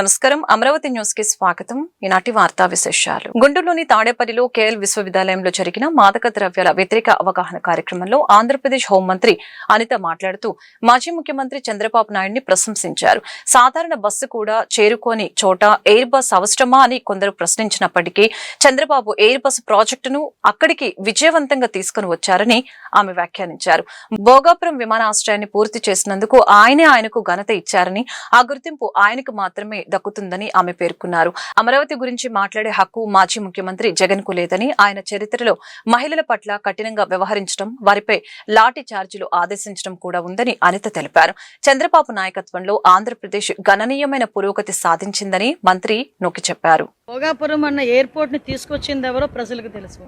నమస్కారం. అమరావతి న్యూస్ కి స్వాగతం. ఈనాటి వార్తా విశేషాలు. గుంటూరులోని తాడేపల్లిలో కేఎల్ విశ్వవిద్యాలయంలో జరిగిన మాదక ద్రవ్యాల వ్యతిరేక అవగాహన కార్యక్రమంలో ఆంధ్రప్రదేశ్ హోంమంత్రి అనిత మాట్లాడుతూ మాజీ ముఖ్యమంత్రి చంద్రబాబు నాయుడిని ప్రశంసించారు. సాధారణ బస్సు కూడా చేరుకోని చోట ఎయిర్ బస్ అవసరమా అని కొందరు ప్రశ్నించినప్పటికీ చంద్రబాబు ఎయిర్ బస్ ప్రాజెక్టును అక్కడికి విజయవంతంగా తీసుకుని వచ్చారని ఆమె వ్యాఖ్యానించారు. భోగాపురం విమానాశ్రయాన్ని పూర్తి చేసినందుకు ఆయనకు ఘనత ఇచ్చారని, ఆ గుర్తింపు ఆయనకు మాత్రమే దక్కుతుందని ఆమె పేర్కొన్నారు. అమరావతి గురించి మాట్లాడే హక్కు మాజీ ముఖ్యమంత్రి జగన్ కు లేదని, ఆయన చరిత్రలో మహిళల పట్ల కఠినంగా వ్యవహరించడం, వారిపై లాఠీ చార్జీలు ఆదేశించడం కూడా ఉందని అనిత తెలిపారు. చంద్రబాబు నాయకత్వంలో ఆంధ్రప్రదేశ్ గణనీయమైన పురోగతి సాధించిందని మంత్రి నొక్కి చెప్పారు. భోగాపురం అన్న ఎయిర్పోర్ట్ ని తీసుకొచ్చింది ఎవరో ప్రజలకు తెలుసు.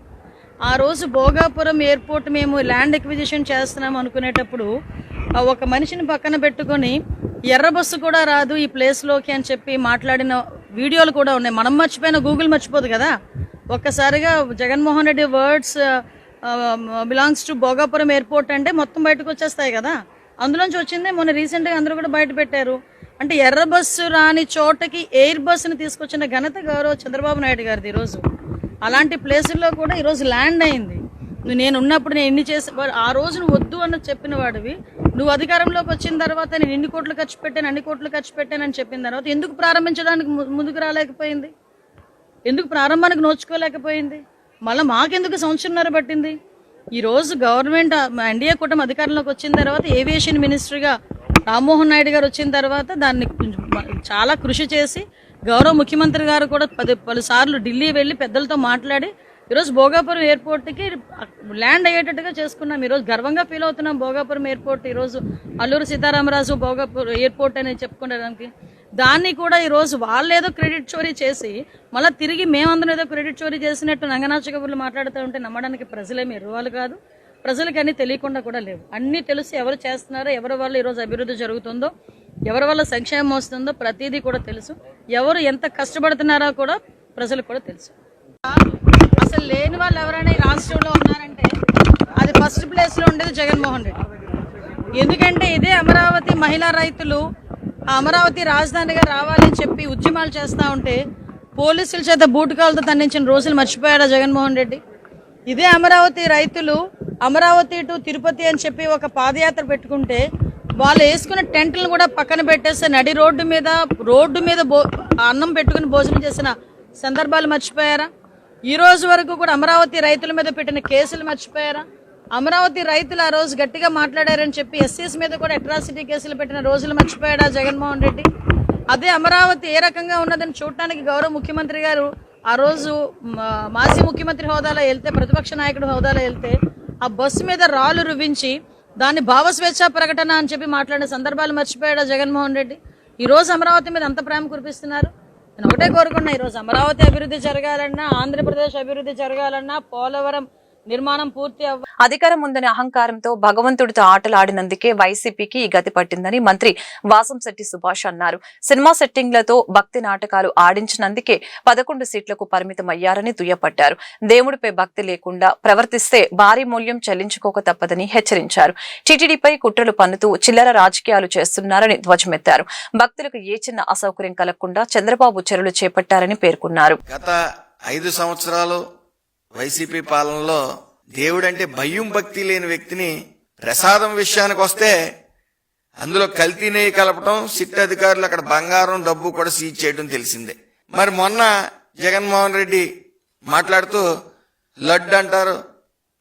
ఆ రోజు భోగాపురం ఎయిర్పోర్ట్ మేము ల్యాండ్ ఎక్విజిషన్ చేస్తున్నాం అనుకునేటప్పుడు ఒక మనిషిని పక్కన పెట్టుకొని ఎర్ర బస్సు కూడా రాదు ఈ ప్లేస్లోకి అని చెప్పి మాట్లాడిన వీడియోలు కూడా ఉన్నాయి. మనం మర్చిపోయిన గూగుల్ మర్చిపోదు కదా. ఒక్కసారిగా Jaganmohan Reddy words belongs to Bhogapuram airport అంటే మొత్తం బయటకు వచ్చేస్తాయి కదా. అందులోంచి వచ్చిందే మొన్న రీసెంట్గా అందరూ కూడా బయట పెట్టారు. అంటే ఎర్ర బస్సు రాని చోటకి ఎయిర్ బస్సుని తీసుకొచ్చిన ఘనత గౌరవ చంద్రబాబు నాయుడు గారిది. ఈరోజు అలాంటి ప్లేసుల్లో కూడా ఈరోజు ల్యాండ్ అయింది. నేను ఉన్నప్పుడు నేను ఎన్ని చేసి ఆ రోజు నువ్వు వద్దు అని చెప్పిన వాడివి, నువ్వు అధికారంలోకి వచ్చిన తర్వాత నేను ఇన్ని కోట్లు ఖర్చు పెట్టాను, అన్ని కోట్లు ఖర్చు పెట్టానని చెప్పిన తర్వాత ఎందుకు ప్రారంభించడానికి ముందుకు రాలేకపోయింది? ఎందుకు ప్రారంభానికి నోచుకోలేకపోయింది? మళ్ళీ మాకెందుకు సంవత్సరంన్నర పట్టింది? ఈరోజు గవర్నమెంట్ ఎన్డీఏ కూటమి అధికారంలోకి వచ్చిన తర్వాత ఏవియేషన్ మినిస్టర్గా రామ్మోహన్ నాయుడు గారు వచ్చిన తర్వాత దాన్ని చాలా కృషి చేసి గౌరవ ముఖ్యమంత్రి గారు కూడా పలుసార్లు ఢిల్లీ వెళ్ళి పెద్దలతో మాట్లాడి ఈరోజు భోగాపురం ఎయిర్పోర్ట్కి ల్యాండ్ అయ్యేటట్టుగా చేసుకున్నాం. ఈరోజు గర్వంగా ఫీల్ అవుతున్నాం. భోగాపురం ఎయిర్పోర్ట్ ఈరోజు అల్లూరు సీతారామరాజు భోగాపురం ఎయిర్పోర్ట్ అని చెప్పుకోవడానికి దాన్ని కూడా ఈరోజు వాళ్ళు ఏదో క్రెడిట్ చోరీ చేసి మళ్ళీ తిరిగి మేమందరం ఏదో క్రెడిట్ చోరీ చేసినట్టు నంగనాచ కబుర్లు మాట్లాడుతూ ఉంటే నమ్మడానికి ప్రజలేమి ఎరువాళ్ళు కాదు. ప్రజలకి అన్నీ తెలియకుండా కూడా లేవు. అన్నీ తెలిసి ఎవరు చేస్తున్నారో, ఎవరి వల్ల ఈరోజు అభివృద్ధి జరుగుతుందో, ఎవరి వల్ల సంక్షేమం వస్తుందో ప్రతిదీ కూడా తెలుసు. ఎవరు ఎంత కష్టపడుతున్నారో కూడా ప్రజలకు కూడా తెలుసు. అసలు లేని వాళ్ళు ఎవరైనా ఈ రాష్ట్రంలో ఉన్నారంటే అది ఫస్ట్ ప్లేస్లో ఉండేది జగన్మోహన్ రెడ్డి. ఎందుకంటే ఇదే అమరావతి మహిళా రైతులు అమరావతి రాజధానిగా రావాలని చెప్పి ఉద్యమాలు చేస్తూ ఉంటే పోలీసుల చేత బూటకాలతో తండించిన రోజులు మర్చిపోయాడా జగన్మోహన్ రెడ్డి? ఇదే అమరావతి రైతులు అమరావతి టు తిరుపతి అని చెప్పి ఒక పాదయాత్ర పెట్టుకుంటే వాళ్ళు వేసుకున్న టెంట్లను కూడా పక్కన పెట్టేస్తే నడి రోడ్డు మీద అన్నం పెట్టుకుని భోజనం చేసిన సందర్భాలు మర్చిపోయారా? ఈ రోజు వరకు కూడా అమరావతి రైతుల మీద పెట్టిన కేసులు మర్చిపోయారా? అమరావతి రైతులు ఆ రోజు గట్టిగా మాట్లాడారని చెప్పి ఎస్సీస్ మీద కూడా అట్రాసిటీ కేసులు పెట్టిన రోజులు మర్చిపోయాడా జగన్మోహన్ రెడ్డి? అదే అమరావతి ఏ రకంగా ఉన్నదని చూడటానికి గౌరవ ముఖ్యమంత్రి గారు ఆ రోజు మాజీ ముఖ్యమంత్రి హోదాలో వెళ్తే, ప్రతిపక్ష నాయకుడు హోదాలో వెళ్తే ఆ బస్సు మీద రాళ్లు రువ్వించి దాన్ని భావస్వేచ్ఛ ప్రకటన అని చెప్పి మాట్లాడిన సందర్భాలు మర్చిపోయాడా జగన్మోహన్ రెడ్డి? ఈ రోజు అమరావతి మీద అంత ప్రేమ కురిపిస్తున్నారు. నేను ఒకటే కోరుకున్నా, ఈరోజు అమరావతి అభివృద్ధి జరగాలన్నా, ఆంధ్రప్రదేశ్ అభివృద్ధి జరగాలన్నా, పోలవరం నిర్మాణం పూర్తి అధికారం ఉందని అహంకారంతో భగవంతుడితో ఆటలాడినందుకే వైసీపీకి ఈ గతి పట్టిందని మంత్రి వాసంశెట్టి సుభాష్ అన్నారు. సినిమా సెట్టింగ్లతో భక్తి నాటకాలు ఆడించినందుకే 11 సీట్లకు పరిమితమయ్యారని దుయ్యపట్టారు. దేవుడిపై భక్తి లేకుండా ప్రవర్తిస్తే భారీ మూల్యం చెల్లించుకోక తప్పదని హెచ్చరించారు. టీటీడీపై కుట్రలు పన్నుతూ చిల్లర రాజకీయాలు చేస్తున్నారని ధ్వజమెత్తారు. భక్తులకు ఏ చిన్న అసౌకర్యం కలగకుండా చంద్రబాబు చర్యలు చేపట్టారని పేర్కొన్నారు. గత 5 సంవత్సరాలు వైసీపీ పాలనలో దేవుడంటే భయం భక్తి లేని వ్యక్తిని ప్రసాదం విషయానికి వస్తే అందులో కల్తీ నెయ్యి కలపటం, సిట్ అధికారులు అక్కడ బంగారం డబ్బు కూడా సీజ్ చేయడం తెలిసిందే. మరి మొన్న జగన్మోహన్ రెడ్డి మాట్లాడుతూ లడ్డు అంటారు,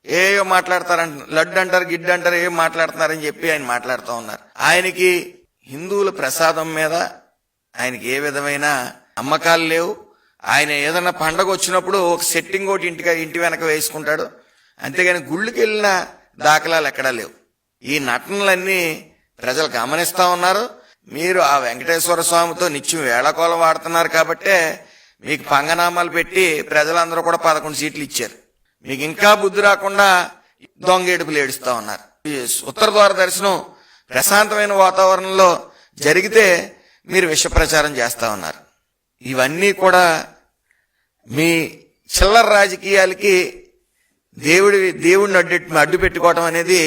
ఏయో మాట్లాడతారంట, లడ్డు అంటారు, గిడ్డు అంటారు, ఏం మాట్లాడుతున్నారని చెప్పి ఆయన మాట్లాడుతూ ఉన్నారు. ఆయనకి హిందువుల ప్రసాదం మీద ఆయనకి ఏ విధమైన నమ్మకాలు లేవు. ఆయన ఏదన్నా పండగ వచ్చినప్పుడు ఒక సెట్టింగ్ ఒకటి ఇంటి వెనక వేసుకుంటాడు, అంతేగాని గుళ్ళకి వెళ్ళిన దాఖలాలు ఎక్కడా లేవు. ఈ నటనలన్నీ ప్రజలు గమనిస్తా ఉన్నారు. మీరు ఆ వెంకటేశ్వర స్వామితో నిత్యం వేళకోళం వాడుతున్నారు కాబట్టే మీకు పంగనామాలు పెట్టి ప్రజలందరూ కూడా 11 సీట్లు ఇచ్చారు. మీకు ఇంకా బుద్ధి రాకుండా దొంగేడుపులు ఏడుస్తా ఉన్నారు. ఉత్తర ద్వార దర్శనం ప్రశాంతమైన వాతావరణంలో జరిగితే మీరు విష ప్రచారం చేస్తా ఉన్నారు. ఇవన్నీ కూడా మీ చిల్లర రాజకీయాలకి దేవుడిని అడ్డు పెట్టుకోవటం అనేది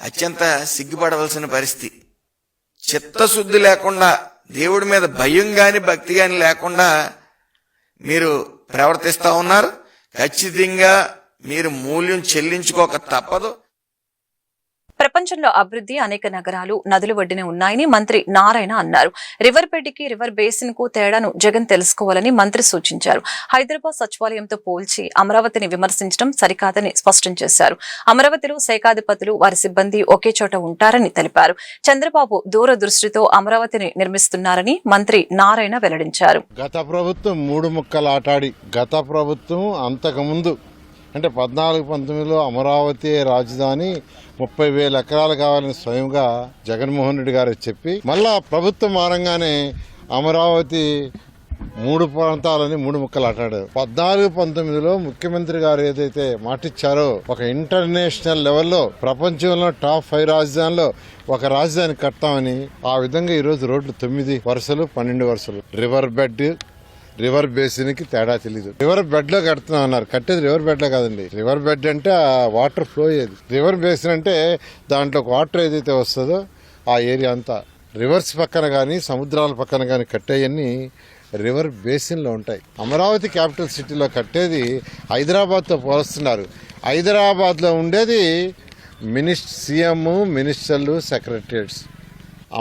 అత్యంత సిగ్గుపడవలసిన పరిస్థితి. చిత్తశుద్ధి లేకుండా దేవుడి మీద భయం గాని భక్తి గాని లేకుండా మీరు ప్రవర్తిస్తా ఉన్నారు. ఖచ్చితంగా మీరు మూల్యం చెల్లించుకోక తప్పదు. ప్రపంచంలో అభివృద్ధి అనేక నగరాలు నదులు ఒడ్డున ఉన్నాయని మంత్రి నారాయణ అన్నారు. రివర్ బెడ్కి రివర్ బేసిన్ కు తేడాను జగన్ తెలుసుకోవాలని మంత్రి సూచించారు. హైదరాబాద్ సచివాలయంతో పోల్చి అమరావతిని విమర్శించడం సరికాదని స్పష్టం చేశారు. అమరావతిలో శాఖాధిపతులు వారి సిబ్బంది ఒకే చోట ఉంటారని తెలిపారు. చంద్రబాబు దూరదృష్టితో అమరావతిని నిర్మిస్తున్నారని మంత్రి నారాయణ వెల్లడించారు. గత ప్రభుత్వం 3 ముక్కలు ఆటాడి, గత ప్రభుత్వం అంతకుముందు అంటే 14-19లో అమరావతి రాజధాని 30,000 ఎకరాలు కావాలని స్వయంగా జగన్మోహన్ రెడ్డి గారు చెప్పి మళ్ళా ప్రభుత్వం మారంగానే అమరావతి 3 ప్రాంతాలని 3 ముక్కలు ఆటాడారు. 14-19లో ముఖ్యమంత్రి గారు ఏదైతే మాటిచ్చారో ఒక ఇంటర్నేషనల్ లెవెల్లో ప్రపంచంలో టాప్ 5 రాజధానిలో ఒక రాజధాని కడతామని, ఆ విధంగా ఈరోజు రోడ్లు 9 వరుసలు 12 వరుసలు. రివర్ బేసిన్ కి తేడా తెలీదు. రివర్ బెడ్ లో కడుతున్నాం అన్నారు. కట్టేది రివర్ బెడ్ లో కాదండి. రివర్ బెడ్ అంటే ఆ వాటర్ ఫ్లో అయ్యేది. రివర్ బేసిన్ అంటే దాంట్లో వాటర్ ఏదైతే వస్తుందో ఆ ఏరియా అంతా. రివర్స్ పక్కన గానీ సముద్రాల పక్కన గానీ కట్టేయన్నీ రివర్ బేసిన్ లో ఉంటాయి. అమరావతి క్యాపిటల్ సిటీలో కట్టేది హైదరాబాద్ తో పోలుస్తున్నారు. హైదరాబాద్ లో ఉండేది సీఎం, మినిస్టర్లు, సెక్రటరియట్స్.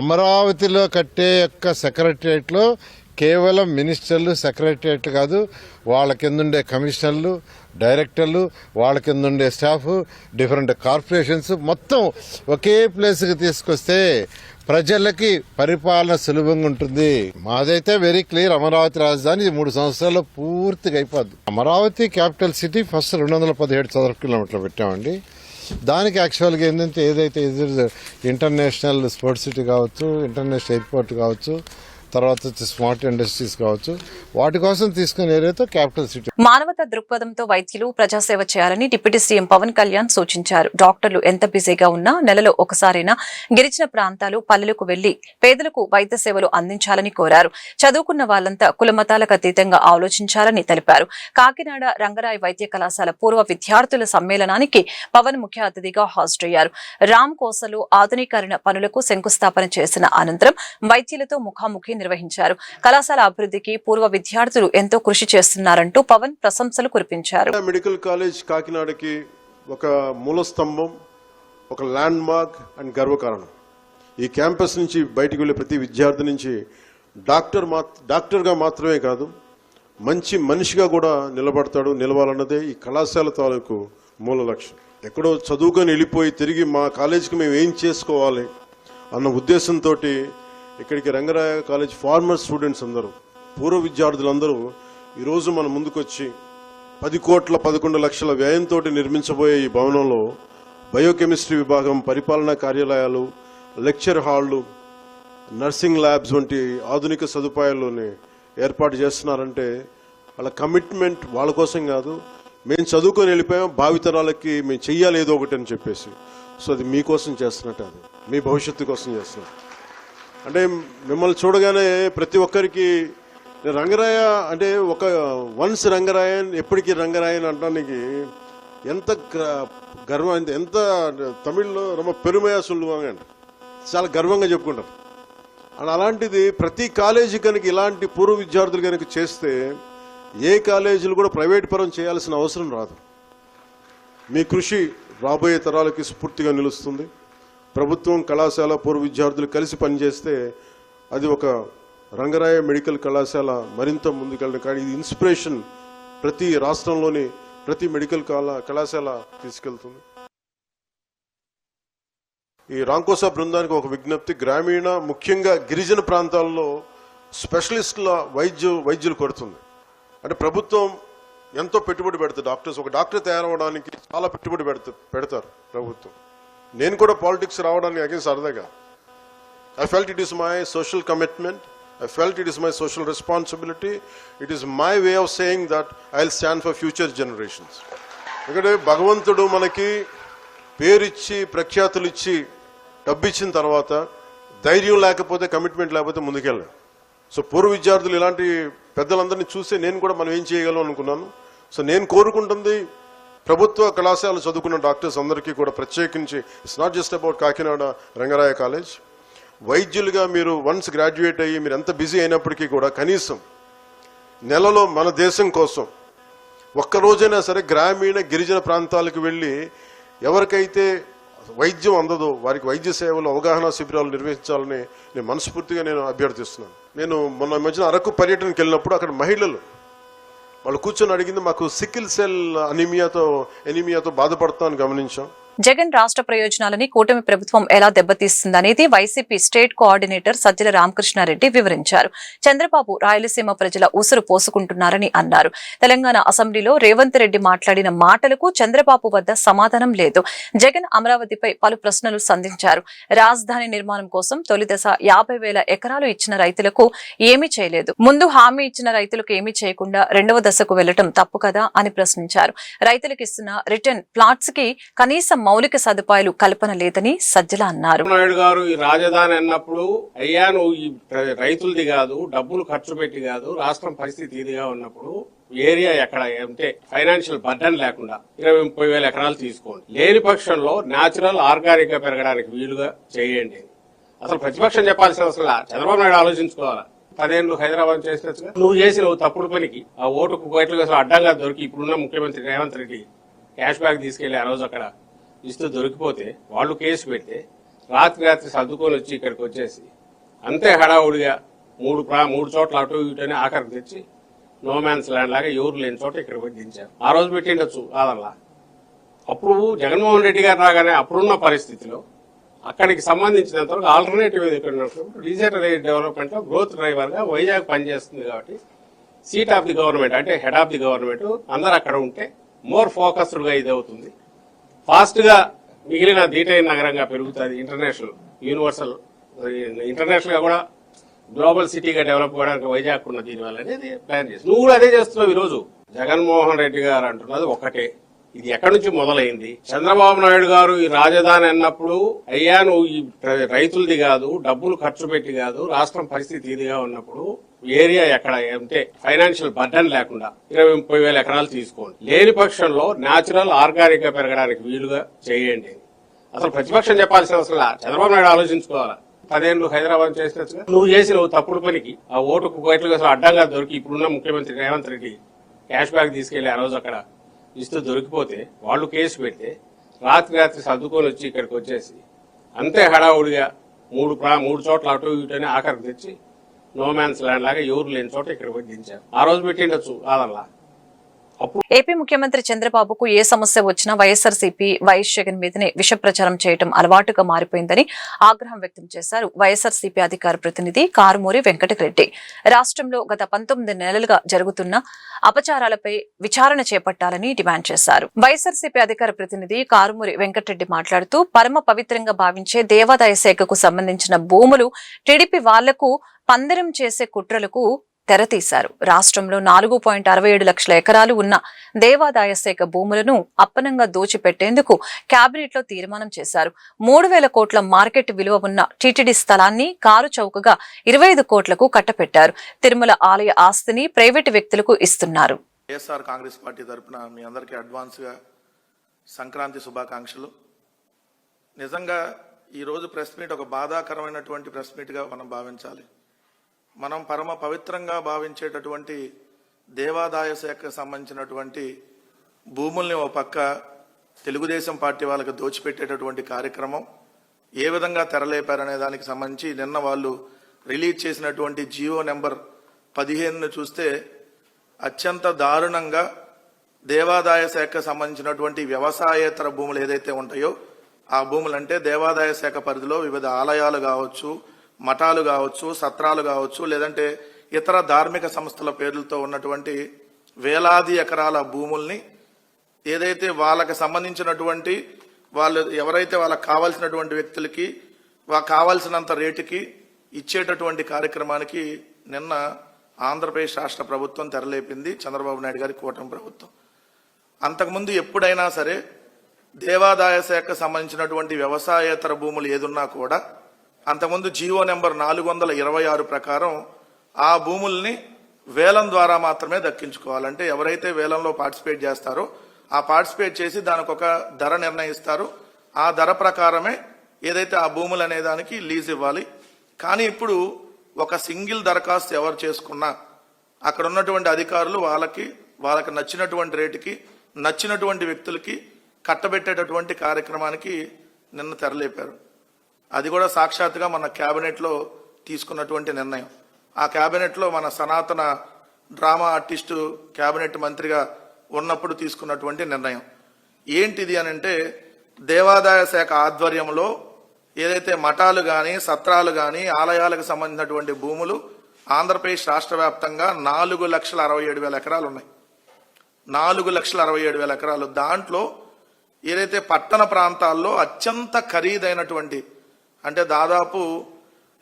అమరావతిలో కట్టే యొక్క సెక్రటరియట్ లో కేవలం మినిస్టర్లు, సెక్రటరియట్లు కాదు, వాళ్ళ కిందుండే కమిషనర్లు, డైరెక్టర్లు, వాళ్ళ కిందుండే స్టాఫ్, డిఫరెంట్ కార్పొరేషన్స్ మొత్తం ఒకే ప్లేస్కి తీసుకొస్తే ప్రజలకి పరిపాలన సులభంగా ఉంటుంది. మాదైతే వెరీ క్లియర్. అమరావతి రాజధాని 3 సంవత్సరాల్లో పూర్తిగా అయిపోద్ది. అమరావతి క్యాపిటల్ సిటీ ఫస్ట్ 217 చదరపు కిలోమీటర్లు పెట్టామండి. దానికి యాక్చువల్గా ఏంటంటే ఏదైతే ఇంటర్నేషనల్ స్పోర్ట్స్ సిటీ కావచ్చు, ఇంటర్నేషనల్ ఎయిర్పోర్ట్ కావచ్చు, తర్వాత స్మార్ట్ ఇండస్ట్రీస్ కావచ్చు, వాటి కోసం తీసుకునే ఏరియాతో క్యాపిటల్ సిటీ. మానవతా దృక్పథంతో వైద్యులు ప్రజాసేవ చేయాలని డిప్యూటీ సీఎం పవన్ కళ్యాణ్ సూచించారు. డాక్టర్లు ఎంత బిజీగా ఉన్నా నెలలో ఒకసారైనా గిరిజన ప్రాంతాలు, పల్లెలకు వెళ్లి పేదలకు వైద్య సేవలు అందించాలని కోరారు. చదువుకున్న వాళ్లంతా కులమతాలకు అతీతంగా ఆలోచించాలని తెలిపారు. కాకినాడ రంగరాయ్ వైద్య కళాశాల పూర్వ విద్యార్థుల సమ్మేళనానికి పవన్ ముఖ్య అతిథిగా హాజరయ్యారు. రామ్ కోసలో ఆధునీకరణ పనులకు శంకుస్థాపన చేసిన అనంతరం వైద్యులతో ముఖాముఖి నిర్వహించారు. కళాశాల అభివృద్ధికి పూర్వ విద్యార్థులు ఎంతో కృషి చేస్తున్నారంటూ పవన్ ప్రశంసలు కురిపించారు. మెడికల్ కాలేజ్ కాకినాడకి ఒక మూల స్తంభం, ఒక ల్యాండ్ మార్క్ అండ్ గర్వకారణం. ఈ క్యాంపస్ నుంచి బయటికి వెళ్లే ప్రతి విద్యార్థి నుంచి డాక్టర్గా మాత్రమే కాదు, మంచి మనిషిగా కూడా నిలవాలన్నదే ఈ కళాశాల తాలూకు మూల లక్ష్యం. ఎక్కడో చదువుకొని వెళ్ళిపోయి తిరిగి మా కాలేజీకి మేము ఏం చేసుకోవాలి అన్న ఉద్దేశంతో ఇక్కడికి రంగరాయ కాలేజ్ ఫార్మర్ స్టూడెంట్స్ అందరూ, పూర్వ విద్యార్థులందరూ ఈరోజు మన ముందుకొచ్చి 10,11 లక్షల వ్యయంతో నిర్మించబోయే ఈ భవనంలో బయోకెమిస్ట్రీ విభాగం, పరిపాలనా కార్యాలయాలు, లెక్చర్ హాళ్లు, నర్సింగ్ ల్యాబ్స్ వంటి ఆధునిక సదుపాయాల్లోనే ఏర్పాటు చేస్తున్నారంటే వాళ్ళ కమిట్మెంట్ వాళ్ళ కోసం కాదు, మేము చదువుకొని వెళ్ళిపోయాం, భావితరాలకి మేము చెయ్యాలి ఏదో ఒకటి అని చెప్పేసి. సో అది మీకోసం చేస్తున్నట్టు, అది మీ భవిష్యత్తు కోసం చేస్తున్నారు. అంటే మిమ్మల్ని చూడగానే ప్రతి ఒక్కరికి రంగరాయ అంటే ఒక వన్స్ రంగరాయన్ ఎప్పటికీ రంగరాయన్ అనడానికి ఎంత గర్వం, ఎంత తమిళ్లో రొమ్మ పెరుమయ సుల్లువాంగ అంటే చాలా గర్వంగా చెప్పుకుంటారు. అండ్ అలాంటిది ప్రతి కాలేజీ కనుక ఇలాంటి పూర్వ విద్యార్థులు కనుక చేస్తే ఏ కాలేజీలు కూడా ప్రైవేట్ పరం చేయాల్సిన అవసరం రాదు. మీ కృషి రాబోయే తరాలకి స్ఫూర్తిగా నిలుస్తుంది. ప్రభుత్వం, కళాశాల, పూర్వ విద్యార్థులు కలిసి పనిచేస్తే అది ఒక రంగరాయ మెడికల్ కళాశాల మరింత ముందుకెళ్ళడం. కానీ ఇది ఇన్స్పిరేషన్ ప్రతి రాష్ట్రంలోని ప్రతి మెడికల్ కళాశాల తీసుకెళ్తుంది. ఈ రాంకోసా బృందానికి ఒక విజ్ఞప్తి, గ్రామీణ ముఖ్యంగా గిరిజన ప్రాంతాల్లో స్పెషలిస్టుల వైద్యులు కొడుతుంది. అంటే ప్రభుత్వం ఎంతో పెట్టుబడి పెడుతుంది. డాక్టర్స్, ఒక డాక్టర్ తయారవడానికి చాలా పెట్టుబడి పెడతారు ప్రభుత్వం. నేను కూడా పాలిటిక్స్ రావడానికి అగైన్ సరదాగా I felt it is my social commitment, I felt it is my social responsibility, it is my way of saying that I'll stand for future generations. ఎందుకంటే భగవంతుడు మనకి పేరిచ్చి ప్రఖ్యాతులు ఇచ్చి డబ్బు ఇచ్చిన తర్వాత ధైర్యం లేకపోతే, కమిట్మెంట్ లేకపోతే ముందుకెళ్ళాం. సో పూర్వ విద్యార్థులు ఇలాంటి పెద్దలందరినీ చూసి నేను కూడా మనం ఏం చేయగలం అనుకున్నాను. సో నేను కోరుకుంటుంది ప్రభుత్వ కళాశాల చదువుకున్న డాక్టర్స్ అందరికీ కూడా ప్రత్యేకించి, it's not just about Kakinada Rangaraya college, వైద్యులుగా మీరు వన్స్ గ్రాడ్యుయేట్ అయ్యి మీరు ఎంత బిజీ అయినప్పటికీ కూడా కనీసం నెలలో మన దేశం కోసం ఒక్కరోజైనా సరే గ్రామీణ గిరిజన ప్రాంతాలకు వెళ్ళి ఎవరికైతే వైద్యం అందదో వారికి వైద్య సేవలు అవగాహన శిబిరాలు నిర్వహించాలని నేను మనస్ఫూర్తిగా అభ్యర్థిస్తున్నాను. నేను మొన్న మధ్యన అరకు పర్యటనకి వెళ్ళినప్పుడు అక్కడ మహిళలు వాళ్ళు కూర్చొని అడిగింది, మాకు సికిల్ సెల్ ఎనీమియాతో బాధపడతామని గమనించాం. జగన్ రాష్ట్ర ప్రయోజనాలని కూటమి ప్రభుత్వం ఎలా దెబ్బతీస్తుందనేది వైసీపీ స్టేట్ కోఆర్డినేటర్ సజ్జల రామకృష్ణారెడ్డి వివరించారు. చంద్రబాబు రాయలసీమ ప్రజల ఊసురు పోసుకుంటున్నారని అన్నారు. తెలంగాణ అసెంబ్లీలో రేవంత్ రెడ్డి మాట్లాడిన మాటలకు చంద్రబాబు వద్ద సమాధానం లేదు. జగన్ అమరావతిపై పలు ప్రశ్నలు సంధించారు. రాజధాని నిర్మాణం కోసం తొలి దశ 50,000 ఎకరాలు ఇచ్చిన రైతులకు ఏమీ చేయలేదు. ముందు హామీ ఇచ్చిన రైతులకు ఏమీ చేయకుండా రెండవ దశకు వెళ్లటం తప్పు కదా అని ప్రశ్నించారు. రైతులకు ఇస్తున్న రిటర్న్ ప్లాట్స్ కి కనీసం మౌలిక సదుపాయాలు కల్పన లేదని సజ్జల అన్నారు. నాయుడు గారు ఈ రాజధాని అన్నప్పుడు అయ్యా నువ్వు ఈ రైతులది కాదు, డబ్బులు ఖర్చు పెట్టి కాదు, రాష్ట్రం పరిస్థితి ఇదిగా ఉన్నప్పుడు ఏరియా ఎక్కడ అంటే ఫైనాన్షియల్ బర్డన్ లేకుండా 20-30,000 ఎకరాలు తీసుకోండి. లేని పక్షంలో న్యాచురల్ ఆర్గానిక్ గా పెరగడానికి వీలుగా చేయండి. అసలు ప్రతిపక్షం చెప్పాల్సిన అవసరం చంద్రబాబు నాయుడు ఆలోచించుకోవాలా. 10 ఏళ్ళు హైదరాబాద్ చేసినట్టుగా నువ్వు తప్పుడు పనికి ఆ ఓటుకు కోట్లుగా అడ్డంగా దొరికి ఇప్పుడున్న ముఖ్యమంత్రి రేవంత్ రెడ్డి క్యాష్ బ్యాక్ తీసుకెళ్లి ఆ రోజు అక్కడ ఇస్తూ దొరికిపోతే వాళ్ళు కేసు పెడితే రాత్రి సర్దుకొని వచ్చి ఇక్కడికి వచ్చేసి అంతే హడావుడిగా మూడు చోట్ల అటు ఇటుని ఆఖరికి తెచ్చి నో మ్యాన్స్ ల్యాండ్ లాగా ఎవరు లేని చోట ఇక్కడికి వచ్చి దించారు. ఆ రోజు పెట్టిండొచ్చు కాదల్లా. అప్పుడు జగన్మోహన్ రెడ్డి గారు రాగానే అప్పుడున్న పరిస్థితిలో అక్కడికి సంబంధించినంత వరకు ఆల్టర్నేటివ్ రీజనల్ డెవలప్మెంట్ లో గ్రోత్ డ్రైవర్ గా వైజాగ్ పనిచేస్తుంది కాబట్టి సీట్ ఆఫ్ ది గవర్నమెంట్ అంటే హెడ్ ఆఫ్ ది గవర్నమెంట్ అందరు అక్కడ ఉంటే మోర్ ఫోకస్డ్ గా ఇది అవుతుంది. ఫాస్ట్ గా మిగిలిన దీటైన నగరంగా పెరుగుతుంది. ఇంటర్నేషనల్ గా కూడా గ్లోబల్ సిటీగా డెవలప్ అవడానికి వైజాగ్ ఉన్న దీనివల్ల అనేది ప్లాన్ చేసి నువ్వు కూడా అదే చేస్తున్నావు. ఈ రోజు జగన్మోహన్ రెడ్డి గారు అంటున్నది ఒకటే, ఇది ఎక్కడి నుంచి మొదలైంది? చంద్రబాబు నాయుడు గారు ఈ రాజధాని అన్నప్పుడు అయ్యా నువ్వు ఈ రైతులది కాదు, డబ్బులు ఖర్చు పెట్టి కాదు, రాష్ట్రం పరిస్థితి ఇదిగా ఉన్నప్పుడు ఏరియా ఎక్కడ అంటే ఫైనాన్షియల్ బర్డన్ లేకుండా 20-30,000 ఎకరాలు తీసుకోండి. లేని పక్షంలో న్యాచురల్ ఆర్గానిక్ గా పెరగడానికి వీలుగా చేయండి. అసలు ప్రతిపక్షం చెప్పాల్సిన అవసరం చంద్రబాబు నాయుడు ఆలోచించుకోవాలా. 10 ఏళ్ళు హైదరాబాద్ చేసినట్టుగా నువ్వు తప్పుడు పనికి ఆ ఓటుకు కోట్లుగా అడ్డంగా దొరికి ఇప్పుడున్న ముఖ్యమంత్రి రేవంత్ రెడ్డి క్యాష్ బ్యాక్ తీసుకెళ్లి ఆ రోజు అక్కడ ఇస్తూ దొరికిపోతే వాళ్ళు కేసు పెడితే రాత్రి సర్దుకొని వచ్చి ఇక్కడికి వచ్చేసి అంతే హడావుడిగా మూడు చోట్ల అటు ఇటుని ఆఖరికి తెచ్చి నో మ్యాన్స్ ల్యాండ్ లాగా ఎవరు లేని చోట ఇక్కడికి వచ్చి దించారు. ఆ రోజు పెట్టిండొచ్చు కాదల్లా. ఏపీ ముఖ్యమంత్రి చంద్రబాబుకు ఏ సమస్య వచ్చినా వైఎస్ఆర్సీపీ వైఎస్ జగన్ మీదనే విష ప్రచారం చేయడం అలవాటుగా మారిపోయిందని ఆగ్రహం వ్యక్తం చేశారు వైఎస్ఆర్సీపీ అధికార ప్రతినిధి కారుమూరి వెంకటరెడ్డి. రాష్ట్రంలో గత 19 నెలలుగా జరుగుతున్న అపచారాలపై విచారణ చేపట్టాలని డిమాండ్ చేశారు. వైఎస్ఆర్సీపీ అధికార ప్రతినిధి కారుమూరి వెంకటరెడ్డి మాట్లాడుతూ పరమ పవిత్రంగా భావించే దేవాదాయ శాఖకు సంబంధించిన భూములు టీడీపీ వాళ్లకు పందెరం చేసే కుట్రలకు తెరతీశారు. రాష్ట్రంలో 4.67 లక్షల ఎకరాలు ఉన్న దేవాదాయ శాఖ భూములను అప్పనంగా దోచిపెట్టేందుకు కేబినెట్ లో తీర్మానం చేశారు. 3,000 కోట్ల మార్కెట్ విలువ ఉన్న టీటీడీ స్థలాన్ని కారు చౌకగా 25 కోట్లకు కట్టపెట్టారు. తిరుమల ఆలయ ఆస్తిని ప్రైవేటు వ్యక్తులకు ఇస్తున్నారు. వైఎస్ఆర్ కాంగ్రెస్ పార్టీ తరఫున మీ అందరికీ అడ్వాన్స్ గా సంక్రాంతి శుభాకాంక్షలు. నిజంగా ఈ రోజు ప్రెస్ మీట్ ఒక బాధాకరమైనటువంటి ప్రెస్ మీట్ గా మనం భావించాలి. మనం పరమ పవిత్రంగా భావించేటటువంటి దేవాదాయ శాఖకు సంబంధించినటువంటి భూముల్ని ఓ పక్క తెలుగుదేశం పార్టీ వాళ్ళకి దోచిపెట్టేటటువంటి కార్యక్రమం ఏ విధంగా తెరలేపారనే దానికి సంబంధించి నిన్న వాళ్ళు రిలీజ్ చేసినటువంటి జియో నెంబర్ 15ను చూస్తే అత్యంత దారుణంగా దేవాదాయ శాఖకు సంబంధించినటువంటి వ్యవసాయేతర భూములు ఏదైతే ఉంటాయో ఆ భూములంటే దేవాదాయ శాఖ పరిధిలో వివిధ ఆలయాలు కావచ్చు, మఠాలు కావచ్చు, సత్రాలు కావచ్చు, లేదంటే ఇతర ధార్మిక సంస్థల పేర్లతో ఉన్నటువంటి వేలాది ఎకరాల భూముల్ని ఏదైతే వాళ్ళకి సంబంధించినటువంటి వాళ్ళు ఎవరైతే వాళ్ళకి కావాల్సినటువంటి వ్యక్తులకి కావాల్సినంత రేటుకి ఇచ్చేటటువంటి కార్యక్రమానికి నిన్న ఆంధ్రప్రదేశ్ రాష్ట్ర ప్రభుత్వం తెరలేపింది, చంద్రబాబు నాయుడు గారి కూటమి ప్రభుత్వం. అంతకుముందు ఎప్పుడైనా సరే దేవాదాయ శాఖకు సంబంధించినటువంటి వ్యవసాయేతర భూములు ఏదున్నా కూడా అంతకుముందు జియో నెంబర్ 426 ప్రకారం ఆ భూముల్ని వేలం ద్వారా మాత్రమే దక్కించుకోవాలంటే ఎవరైతే వేలంలో పార్టిసిపేట్ చేస్తారో ఆ పార్టిసిపేట్ చేసి దానికి ఒక ధర నిర్ణయిస్తారు. ఆ ధర ప్రకారమే ఏదైతే ఆ భూములు అనే దానికి లీజ్ ఇవ్వాలి. కానీ ఇప్పుడు ఒక సింగిల్ దరఖాస్తు ఎవరు చేసుకున్నా అక్కడ ఉన్నటువంటి అధికారులు వాళ్ళకి నచ్చినటువంటి రేటుకి నచ్చినటువంటి వ్యక్తులకి కట్టబెట్టేటటువంటి కార్యక్రమానికి నిన్న తెరలేపారు. అది కూడా సాక్షాత్తుగా మన క్యాబినెట్లో తీసుకున్నటువంటి నిర్ణయం. ఆ క్యాబినెట్లో మన సనాతన డ్రామా ఆర్టిస్టు క్యాబినెట్ మంత్రిగా ఉన్నప్పుడు తీసుకున్నటువంటి నిర్ణయం. ఏంటిది అని అంటే, దేవాదాయ శాఖ ఆధ్వర్యంలో ఏదైతే మఠాలు కానీ సత్రాలు కానీ ఆలయాలకు సంబంధించినటువంటి భూములు ఆంధ్రప్రదేశ్ రాష్ట్ర వ్యాప్తంగా 4,67,000 ఎకరాలు ఉన్నాయి. 4,67,000 ఎకరాలు. దాంట్లో ఏదైతే పట్టణ ప్రాంతాల్లో అత్యంత ఖరీదైనటువంటి, అంటే దాదాపు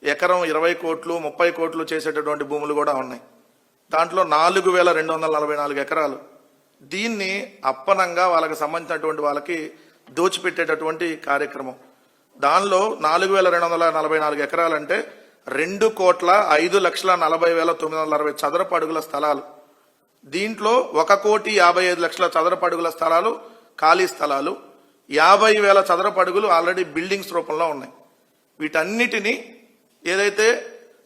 ఎకరం 20 కోట్లు 30 కోట్లు చేసేటటువంటి భూములు కూడా ఉన్నాయి. దాంట్లో 4,244 ఎకరాలు. దీన్ని అప్పనంగా వాళ్ళకి సంబంధించినటువంటి వాళ్ళకి దోచిపెట్టేటటువంటి కార్యక్రమం. దానిలో 4,244 ఎకరాలంటే 2,05,40,960 చదరపు అడుగుల స్థలాలు. దీంట్లో 1,55,00,000 చదరపు అడుగుల స్థలాలు ఖాళీ స్థలాలు, 50,000 చదరపు అడుగులు ఆల్రెడీ బిల్డింగ్స్ రూపంలో ఉన్నాయి. వీటన్నిటినీ ఏదైతే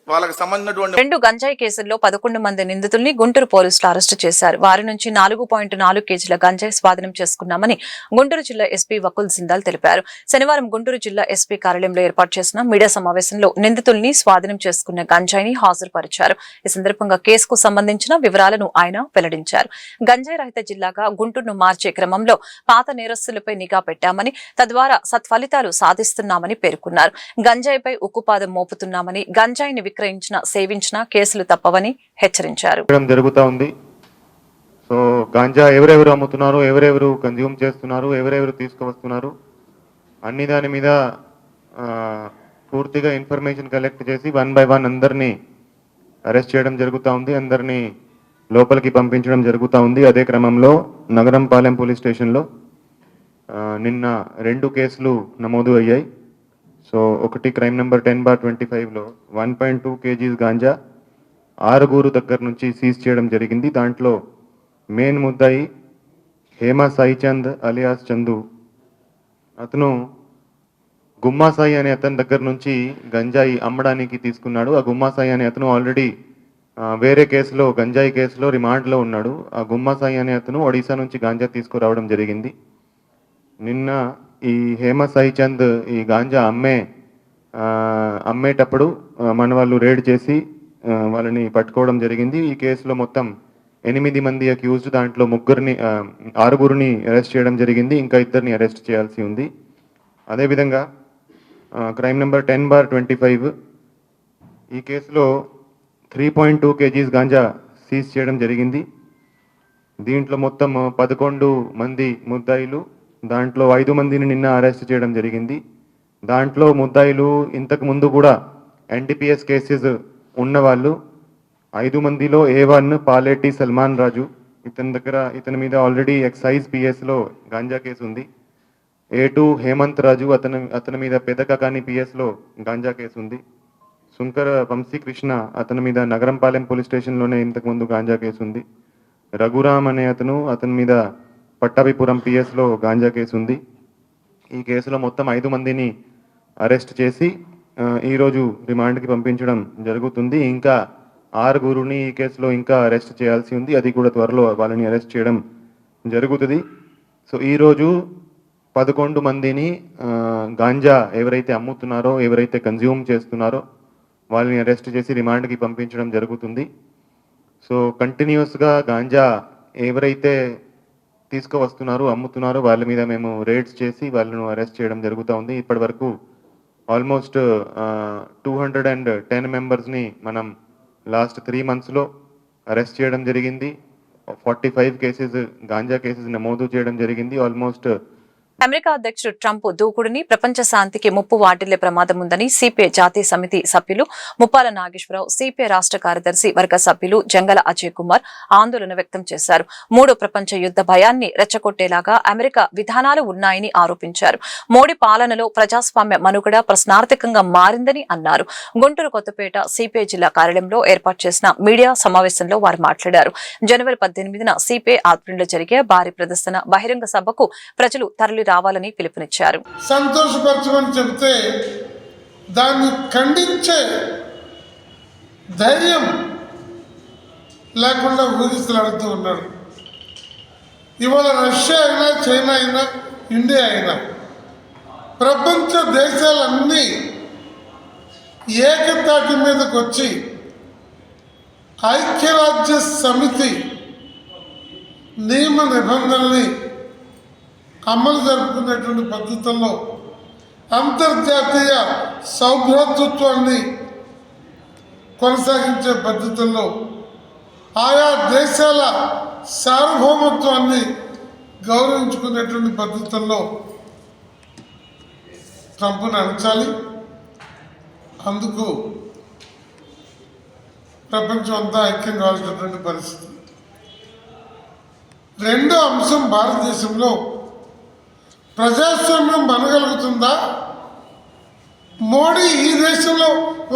వాళ్ళకి సంబంధించినటువంటి 2 గంజాయి కేసుల్లో 11 మంది నిందితుల్ని గుంటూరు పోలీసులు అరెస్టు చేశారు. వారి నుంచి 4.4 కేజీల గంజాయి స్వాధీనం చేసుకున్నామని గుంటూరు జిల్లా ఎస్పీ వకుల్ జిందాల్ తెలిపారు. శనివారం గుంటూరు జిల్లా ఎస్పీ కార్యాలయంలో ఏర్పాటు చేసిన మీడియా సమావేశంలో నిందితుల్ని స్వాధీనం చేసుకున్న గంజాయిని హాజరుపరిచారు. ఈ సందర్భంగా కేసుకు సంబంధించిన వివరాలను ఆయన వెల్లడించారు. గంజాయి రహిత జిల్లాగా గుంటూరును మార్చే క్రమంలో పాత నేరస్తులపై నిఘా పెట్టామని, తద్వారా సత్ఫలితాలు సాధిస్తున్నామని పేర్కొన్నారు. గంజాయిపై ఉక్కుపాదం మోపుతున్నామని, గంజాయిని విక్రయించిన సేవించిన కేసులు తప్పవని హెచ్చరించారు. జరుగుతా ఉంది. సో గాంజా ఎవరెవరు అమ్ముతున్నారు, ఎవరెవరు కన్జ్యూమ్ చేస్తున్నారు, ఎవరెవరు తీసుకువస్తున్నారు అన్ని దాని మీద పూర్తిగా ఇన్ఫర్మేషన్ కలెక్ట్ చేసి 1 by 1 అందరినీ అరెస్ట్ చేయడం జరుగుతూ ఉంది. అందరినీ లోపలికి పంపించడం జరుగుతూ ఉంది. అదే క్రమంలో నగరంపాలెం పోలీస్ స్టేషన్లో నిన్న 2 కేసులు నమోదు అయ్యాయి. సో ఒకటి క్రైమ్ నెంబర్ 10/25లో 1.2 kgs గాంజా 6 దగ్గర నుంచి సీజ్ చేయడం జరిగింది. దాంట్లో మెయిన్ ముద్దాయి హేమా సాయి చంద్ అలియాస్ చందు, అతను గుమ్మా సాయి అనే అతని దగ్గర నుంచి గంజాయి అమ్మడానికి తీసుకున్నాడు. ఆ గుమ్మా సాయి అనే అతను ఆల్రెడీ వేరే కేసులో గంజాయి కేసులో రిమాండ్లో ఉన్నాడు. ఆ గుమ్మా సాయి అనే అతను ఒడిశా నుంచి గాంజా తీసుకురావడం జరిగింది. నిన్న ఈ హేమ సాయి చంద్ ఈ గాంజా అమ్మేటప్పుడు మన వాళ్ళు రేడ్ చేసి వాళ్ళని పట్టుకోవడం జరిగింది. ఈ కేసులో మొత్తం 8 మంది అక్యూజ్డ్, దాంట్లో 6 అరెస్ట్ చేయడం జరిగింది. ఇంకా 2 అరెస్ట్ చేయాల్సి ఉంది. అదేవిధంగా క్రైమ్ నెంబర్ 10/25 ఈ కేసులో 3.2 kgs గాంజా సీజ్ చేయడం జరిగింది. దీంట్లో మొత్తం 11 మంది ముద్దాయిలు, దాంట్లో 5 మందిని నిన్న అరెస్ట్ చేయడం జరిగింది. దాంట్లో ముద్దాయిలు ఇంతకు ముందు కూడా NDPS కేసెస్ ఉన్నవాళ్ళు. 5 మందిలో A1 పాలేటి సల్మాన్ రాజు, ఇతని మీద ఆల్రెడీ ఎక్సైజ్ PS లో గాంజా కేసు ఉంది. A2 హేమంత్ రాజు, అతని మీద పెదకకాని PS లో గాంజా కేసు ఉంది. శుంకర వంశీకృష్ణ, అతని మీద నగరంపాలెం పోలీస్ స్టేషన్లోనే ఇంతకు ముందు గాంజా కేసు ఉంది. రఘురామ్ అనే అతని మీద పట్టాభిపురం PS లో గాంజా కేసు ఉంది. ఈ కేసులో మొత్తం 5 మందిని అరెస్ట్ చేసి ఈరోజు రిమాండ్కి పంపించడం జరుగుతుంది. ఇంకా 6 ఈ కేసులో ఇంకా అరెస్ట్ చేయాల్సి ఉంది. అది కూడా త్వరలో వాళ్ళని అరెస్ట్ చేయడం జరుగుతుంది. సో ఈరోజు 11 మందిని గాంజా ఎవరైతే అమ్ముతున్నారో, ఎవరైతే కన్జ్యూమ్ చేస్తున్నారో వాళ్ళని అరెస్ట్ చేసి రిమాండ్కి పంపించడం జరుగుతుంది. సో కంటిన్యూస్గా గాంజా ఎవరైతే తీసుకువస్తున్నారో అమ్ముతున్నారో వాళ్ళ మీద మేము రేడ్స్ చేసి వాళ్ళను అరెస్ట్ చేయడం జరుగుతూ ఉంది. ఇప్పటి వరకు ఆల్మోస్ట్ 210 మెంబర్స్ని మనం లాస్ట్ 3 monthsలో అరెస్ట్ చేయడం జరిగింది. 45 కేసెస్ గాంజా కేసెస్ నమోదు చేయడం జరిగింది. ఆల్మోస్ట్ అమెరికా అధ్యక్షుడు ట్రంప్ దూకుడుని ప్రపంచ శాంతికి ముప్పు వాటిల్లే ప్రమాదం ఉందని సిపిఐ జాతీయ సమితి సభ్యులు ముప్పాల నాగేశ్వరరావు, సిపిఐ రాష్ట్ర కార్యదర్శి వర్గ సభ్యులు జంగల అజయ్ కుమార్ ఆందోళన వ్యక్తం చేశారు. 3వ ప్రపంచ యుద్ధ భయాన్ని రెచ్చగొట్టేలాగా అమెరికా విధానాలు ఉన్నాయని ఆరోపించారు. మోడీ పాలనలో ప్రజాస్వామ్య మనుగడ ప్రశ్నార్థకంగా మారిందని అన్నారు. గుంటూరు కొత్తపేట సిపిఐ జిల్లా కార్యాలయంలో ఏర్పాటు చేసిన మీడియా సమావేశంలో వారు మాట్లాడారు. జనవరి 18న సిపిఐ ఆధ్వర్యంలో జరిగే భారీ ప్రదర్శన బహిరంగ సభకు ప్రజలు తరలి రావాలని పిలుపునిచ్చారు. సంతోషపరచమని చెబితే దాన్ని ఖండించే ధైర్యం లేకుండా ఊగిసలాడుతూ ఉన్నాడు. ఇవాళ రష్యా అయినా, చైనా అయినా, ఇండియా అయినా ప్రపంచ దేశాలన్నీ ఏకతాటి మీదకి వచ్చి ఐక్యరాజ్య సమితి నియమ నిబంధనల్ని అమలు జరుపుకునేటువంటి పద్ధతుల్లో అంతర్జాతీయ సౌభ్రాతృత్వాన్ని కొనసాగించే పద్ధతుల్లో ఆయా దేశాల సార్వభౌమత్వాన్ని గౌరవించుకునేటువంటి పద్ధతుల్లో ట్రంప్ను అణచాలి. అందుకు ప్రపంచం అంతా ఐక్యం కావాల్సినటువంటి పరిస్థితి. రెండో అంశం, భారతదేశంలో ప్రజాస్వామ్యం మనగలుగుతుందా? మోడీ ఈ దేశంలో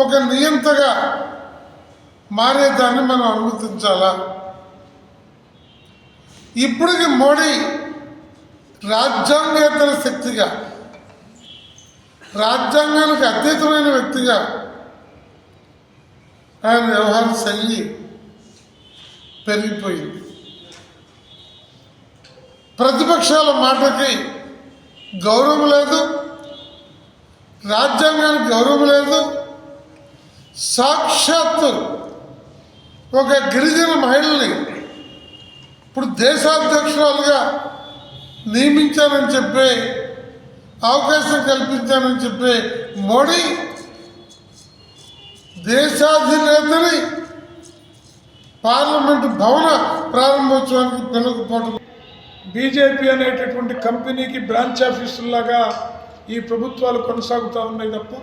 ఒక నియంతగా మారేదాన్ని మనం అనుమతించాలా? ఇప్పటికి మోడీ రాజ్యాంగేతర శక్తిగా, రాజ్యాంగానికి అతీతమైన వ్యక్తిగా ఆయన వ్యవహార శైలి పెరిగిపోయింది. ప్రతిపక్షాల మాటకి గౌరవం లేదు, రాజ్యాంగానికి గౌరవం లేదు. సాక్షాత్తు ఒక గిరిజన మహిళని ఇప్పుడు దేశాధ్యక్షురాలుగా నియమించానని చెప్పి, అవకాశం కల్పించానని చెప్పి మోడీ దేశాధినేతని పార్లమెంటు భవన ప్రారంభోత్సవానికి పిలవకపోవడం, బీజేపీ అనేటటువంటి కంపెనీకి బ్రాంచ్ ఆఫీసుల్లాగా ఈ ప్రభుత్వాలు కొనసాగుతూ ఉన్నాయి తప్ప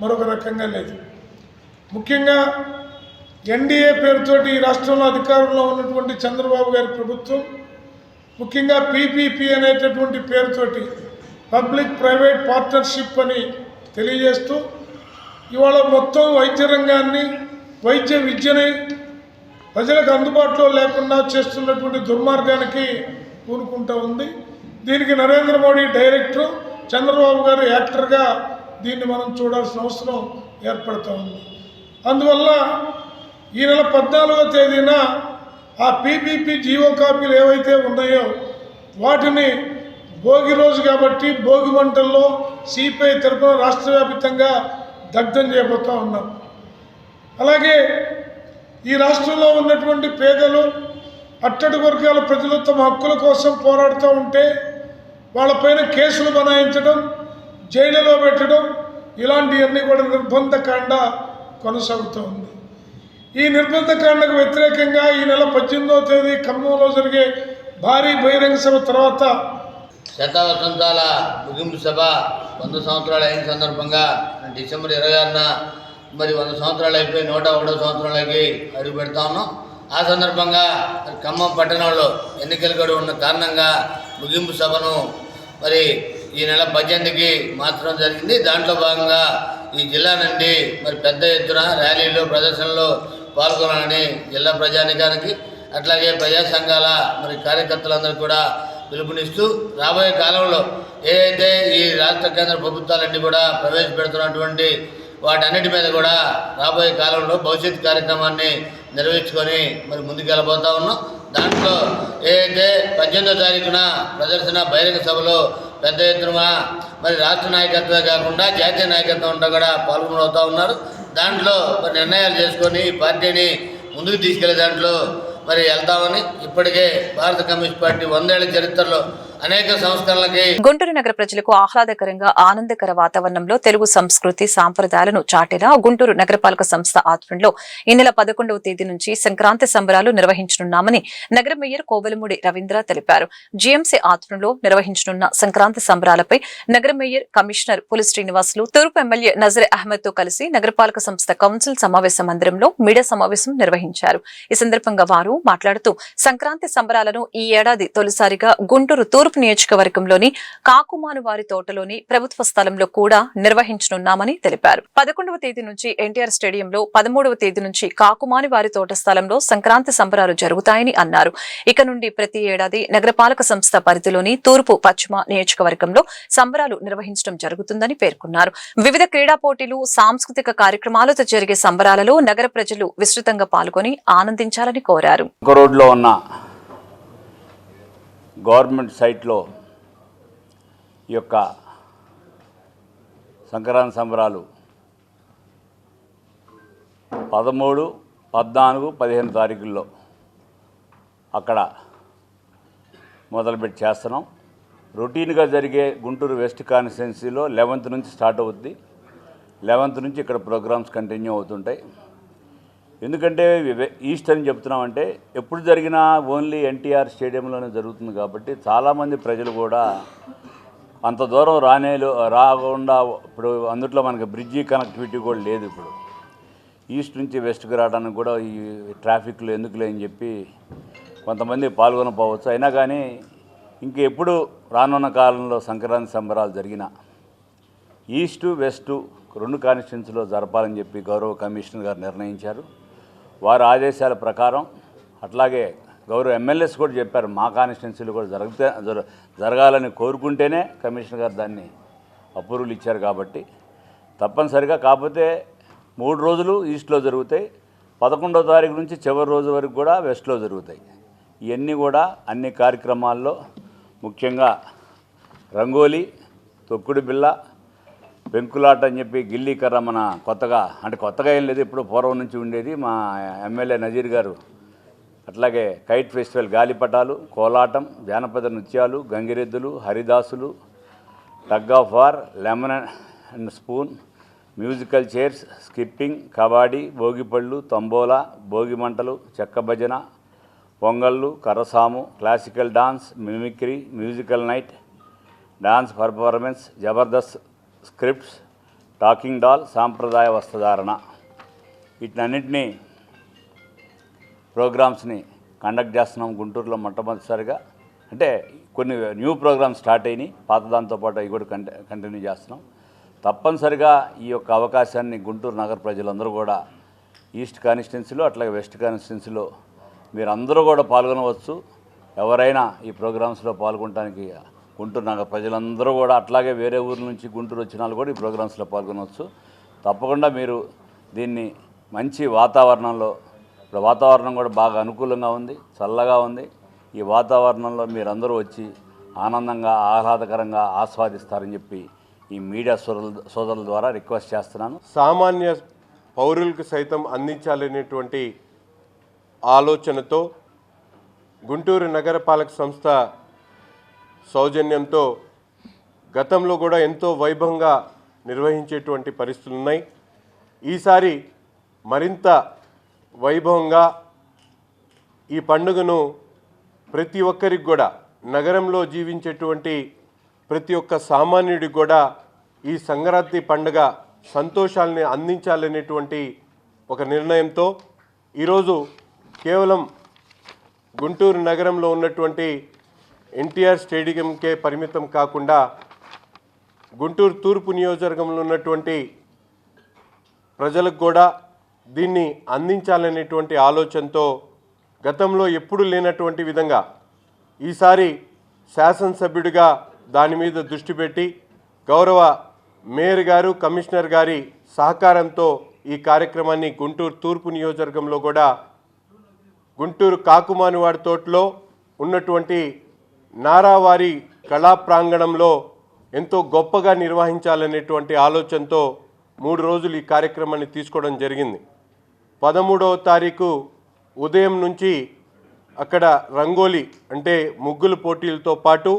మరొక రకంగా లేదు. ముఖ్యంగా ఎన్డీఏ పేరుతోటి ఈ రాష్ట్రంలో అధికారంలో ఉన్నటువంటి చంద్రబాబు గారి ప్రభుత్వం ముఖ్యంగా పీపీపీ అనేటటువంటి పేరుతోటి పబ్లిక్ ప్రైవేట్ పార్ట్నర్షిప్ అని తెలియజేస్తూ ఇవాళ మొత్తం వైద్య రంగాన్ని, వైద్య విద్యని ప్రజలకు అందుబాటులో లేకుండా చేస్తున్నటువంటి దుర్మార్గానికి పూనుకుంటూ ఉంది. దీనికి నరేంద్ర మోడీ డైరెక్టర్, చంద్రబాబు గారు యాక్టర్గా దీన్ని మనం చూడాల్సిన అవసరం ఏర్పడుతూ ఉంది. అందువల్ల ఈ నెల 14వ తేదీన ఆ పీపీపీ జీవో కాపీలు ఏవైతే ఉన్నాయో వాటిని భోగి రోజు కాబట్టి భోగి మంటల్లో సిపిఐ తరఫున రాష్ట్ర వ్యాప్తంగా దగ్ధం చేయబోతూ ఉన్నాం. అలాగే ఈ రాష్ట్రంలో ఉన్నటువంటి పేదలు, అట్టడుగు వర్గాల ప్రజలు తమ హక్కుల కోసం పోరాడుతూ ఉంటే వాళ్ళపైన కేసులు బనాయించడం, జైలులో పెట్టడం, ఇలాంటివన్నీ కూడా నిర్బంధకాండ కొనసాగుతూ ఉంది. ఈ నిర్బంధకాండకు వ్యతిరేకంగా ఈ నెల 18వ తేదీ ఖమ్మంలో జరిగే భారీ బహిరంగ సభ తర్వాత శతవసంతాల ముగింపు సభ 100 సంవత్సరాలు అయిన సందర్భంగా డిసెంబర్ 26న మరి 100 సంవత్సరాలు అయిపోయి 101వ సంవత్సరాలకి అడుగు పెడతా ఉన్నాం. ఆ సందర్భంగా ఖమ్మం పట్టణంలో ఎన్నికల గడువు ఉన్న కారణంగా ముగింపు సభను మరి ఈ నెల 18కి మార్చడం జరిగింది. దాంట్లో భాగంగా ఈ జిల్లా నుండి మరి పెద్ద ఎత్తున ర్యాలీలో, ప్రదర్శనలో పాల్గొనాలని జిల్లా ప్రజానికానికి, అట్లాగే ప్రజా సంఘాల మరి కార్యకర్తలందరూ కూడా పిలుపునిస్తూ రాబోయే కాలంలో ఏదైతే ఈ రాష్ట్ర కేంద్ర ప్రభుత్వాలన్నీ కూడా ప్రవేశపెడుతున్నటువంటి వాటన్నిటి మీద కూడా రాబోయే కాలంలో భవిష్యత్ కార్యక్రమాన్ని నిర్వహించుకొని మరి ముందుకెళ్ళబోతా ఉన్నాం. దాంట్లో ఏదైతే 18వ తారీఖున ప్రదర్శన బహిరంగ సభలో పెద్ద ఎత్తున మరి రాష్ట్ర నాయకత్వమే కాకుండా జాతీయ నాయకత్వం అంతా కూడా పాల్గొనవుతూ ఉన్నారు. దాంట్లో మరి నిర్ణయాలు చేసుకొని పార్టీని ముందుకు తీసుకెళ్లే దాంట్లో మరి వెళ్తామని ఇప్పటికే భారత కమ్యూనిస్ట్ పార్టీ 100 ఏళ్ల చరిత్రలో అనేక సంస్కరణలకి గుంటూరు నగర ప్రజలకు ఆహ్లాదకరంగా ఆనందకర వాతావరణంలో తెలుగు సంస్కృతి సాంప్రదాయాలను చాటేలా గుంటూరు నగరపాలక సంస్థ ఆధ్వర్యంలో ఈ నెల 11వ తేదీ నుంచి సంక్రాంతి సంబరాలు నిర్వహించనున్నామని నగర మేయర్ కోవెలమూడి రవీంద్ర తెలిపారు. జీఎంసీ ఆధ్వర్యంలో నిర్వహించనున్న సంక్రాంతి సంబరాలపై నగర మేయర్, కమిషనర్ పులి శ్రీనివాసులు, తూర్పు ఎమ్మెల్యే నజర్ అహ్మద్ తో కలిసి నగరపాలక సంస్థ కౌన్సిల్ సమావేశ మందిరంలో మీడియా సమావేశం నిర్వహించారు. ఈ సందర్భంగా వారు మాట్లాడుతూ సంక్రాంతి సంబరాలను ఈ ఏడాది తొలిసారిగా గుంటూరు తూర్పు తూర్పు నియోజకవర్గంలోని కాకుమాను వారి తోటలోని ప్రభుత్వ స్థలంలో కూడా నిర్వహించనున్నామని తెలిపారు. 11వ తేదీ నుంచి ఎన్టీఆర్ స్టేడియంలో, 13వ తేదీ నుంచి కాకుమాని వారి తోట స్థలంలో సంక్రాంతి సంబరాలు జరుగుతాయని అన్నారు. ఇక నుండి ప్రతి ఏడాది నగరపాలక సంస్థ పరిధిలోని తూర్పు, పశ్చిమ నియోజకవర్గంలో సంబరాలు నిర్వహించడం జరుగుతుందని పేర్కొన్నారు. వివిధ క్రీడా పోటీలు, సాంస్కృతిక కార్యక్రమాలతో జరిగే సంబరాలలో నగర ప్రజలు విస్తృతంగా పాల్గొని ఆనందించాలని కోరారు. రోడ్లో ఉన్న గవర్నమెంట్ సైట్లో ఈ యొక్క సంక్రాంతి సంబరాలు 13, 14, 15 తారీఖుల్లో అక్కడ మొదలుపెట్టి చేస్తున్నాం. రొటీన్గా జరిగే గుంటూరు వెస్ట్ కాన్స్టిట్యున్సీలో 11th నుంచి స్టార్ట్ అవుద్ది. 11th నుంచి ఇక్కడ ప్రోగ్రామ్స్ కంటిన్యూ అవుతుంటాయి. ఎందుకంటే ఈస్ట్ అని చెప్తున్నామంటే ఎప్పుడు జరిగినా ఓన్లీ ఎన్టీఆర్ స్టేడియంలోనే జరుగుతుంది కాబట్టి చాలామంది ప్రజలు కూడా అంత దూరం రాకుండా, ఇప్పుడు అందుట్లో మనకి బ్రిడ్జి కనెక్టివిటీ కూడా లేదు. ఇప్పుడు ఈస్ట్ నుంచి వెస్ట్కి రావడానికి కూడా ఈ ట్రాఫిక్లో ఎందుకులే అని చెప్పి కొంతమంది పాల్గొనపోవచ్చు. అయినా కానీ ఇంకెప్పుడు రానున్న కాలంలో సంక్రాంతి సంబరాలు జరిగిన ఈస్టు, వెస్టు 2 కాన్స్టిట్యున్సీలో జరపాలని చెప్పి గౌరవ కమిషనర్ గారు నిర్ణయించారు. వారి ఆదేశాల ప్రకారం అట్లాగే గౌరవ ఎమ్మెల్యేస్ కూడా చెప్పారు, మా కాన్స్టిట్యున్సీలు కూడా జరగాలని కోరుకుంటేనే కమిషనర్ గారు దాన్ని అప్రూవల్ ఇచ్చారు. కాబట్టి తప్పనిసరిగా, కాకపోతే 3 రోజులు ఈస్ట్లో జరుగుతాయి, 11వ తారీఖు నుంచి చివరి రోజు వరకు కూడా వెస్ట్లో జరుగుతాయి. ఇవన్నీ కూడా అన్ని కార్యక్రమాల్లో ముఖ్యంగా రంగోలీ, తొక్కుడు బిళ్ళ, పెంకులాట అని చెప్పి గిల్లీ కర్ర, మన కొత్తగా ఏం లేదు, ఇప్పుడు పూర్వం నుంచి ఉండేది. మా ఎమ్మెల్యే నజీర్ గారు అట్లాగే కైట్ ఫెస్టివల్, గాలిపటాలు, కోలాటం, జానపద నృత్యాలు, గంగిరెద్దులు, హరిదాసులు, tug of war, lemon and spoon, musical chairs, skipping, kabaddi, tambola, తంబోలా, భోగి మంటలు, చెక్క భజన, పొంగళ్ళు, కర్రసాము, classical dance, mimicry, musical night, dance performance, Jabardasth scripts, talking doll, సాంప్రదాయ వస్త్రధారణ, వీటన్నింటినీ ప్రోగ్రామ్స్ని కండక్ట్ చేస్తున్నాం గుంటూరులో మొట్టమొదటిసారిగా. అంటే కొన్ని న్యూ ప్రోగ్రామ్స్ స్టార్ట్ అయినాయి, పాత దాంతోపాటు అవి కూడా కంటిన్యూ చేస్తున్నాం. తప్పనిసరిగా ఈ యొక్క అవకాశాన్ని గుంటూరు నగర ప్రజలందరూ కూడా ఈస్ట్ కాన్స్టిట్యున్సీలో అట్లాగే వెస్ట్ కాన్స్టిట్యున్సీలో మీరందరూ కూడా పాల్గొనవచ్చు. ఎవరైనా ఈ ప్రోగ్రామ్స్లో పాల్గొనడానికి గుంటూరు నగర ప్రజలందరూ కూడా, అట్లాగే వేరే ఊరు నుంచి గుంటూరు వచ్చిన వాళ్ళు కూడా ఈ ప్రోగ్రామ్స్లో పాల్గొనవచ్చు. తప్పకుండా మీరు దీన్ని మంచి వాతావరణంలో, ఇప్పుడు వాతావరణం కూడా బాగా అనుకూలంగా ఉంది, చల్లగా ఉంది. ఈ వాతావరణంలో మీరందరూ వచ్చి ఆనందంగా, ఆహ్లాదకరంగా ఆస్వాదిస్తారని చెప్పి ఈ మీడియా సోదరుల ద్వారా రిక్వెస్ట్ చేస్తున్నాను. సామాన్య పౌరులకు సైతం అందించాలనేటువంటి ఆలోచనతో గుంటూరు నగరపాలక సంస్థ సౌజన్యంతో గతంలో కూడా ఎంతో వైభవంగా నిర్వహించేటువంటి పరిస్థితులు ఉన్నాయి. ఈసారి మరింత వైభవంగా ఈ పండుగను ప్రతి ఒక్కరికి కూడా, నగరంలో జీవించేటువంటి ప్రతి ఒక్క సామాన్యుడికి కూడా ఈ సంక్రాంతి పండుగ సంతోషాలని అందించాలనేటువంటి ఒక నిర్ణయంతో ఈరోజు కేవలం గుంటూరు నగరంలో ఉన్నటువంటి ఎన్టీఆర్ స్టేడియంకే పరిమితం కాకుండా గుంటూరు తూర్పు నియోజకవర్గంలో ఉన్నటువంటి ప్రజలకు కూడా దీన్ని అందించాలనేటువంటి ఆలోచనతో గతంలో ఎప్పుడూ లేనటువంటి విధంగా ఈసారి శాసనసభ్యుడిగా దాని మీద దృష్టి పెట్టి గౌరవ మేయర్ గారు, కమిషనర్ గారి సహకారంతో ఈ కార్యక్రమాన్ని గుంటూరు తూర్పు నియోజకవర్గంలో కూడా గుంటూరు కాకుమానివాడి తోటలో ఉన్నటువంటి నారావారి కళా ప్రాంగణంలో ఎంతో గొప్పగా నిర్వహించాలనేటువంటి ఆలోచనతో 3 రోజులు ఈ కార్యక్రమాన్ని తీసుకోవడం జరిగింది. 13వ తారీఖు ఉదయం నుంచి అక్కడ రంగోలీ అంటే ముగ్గుల పోటీలతో పాటు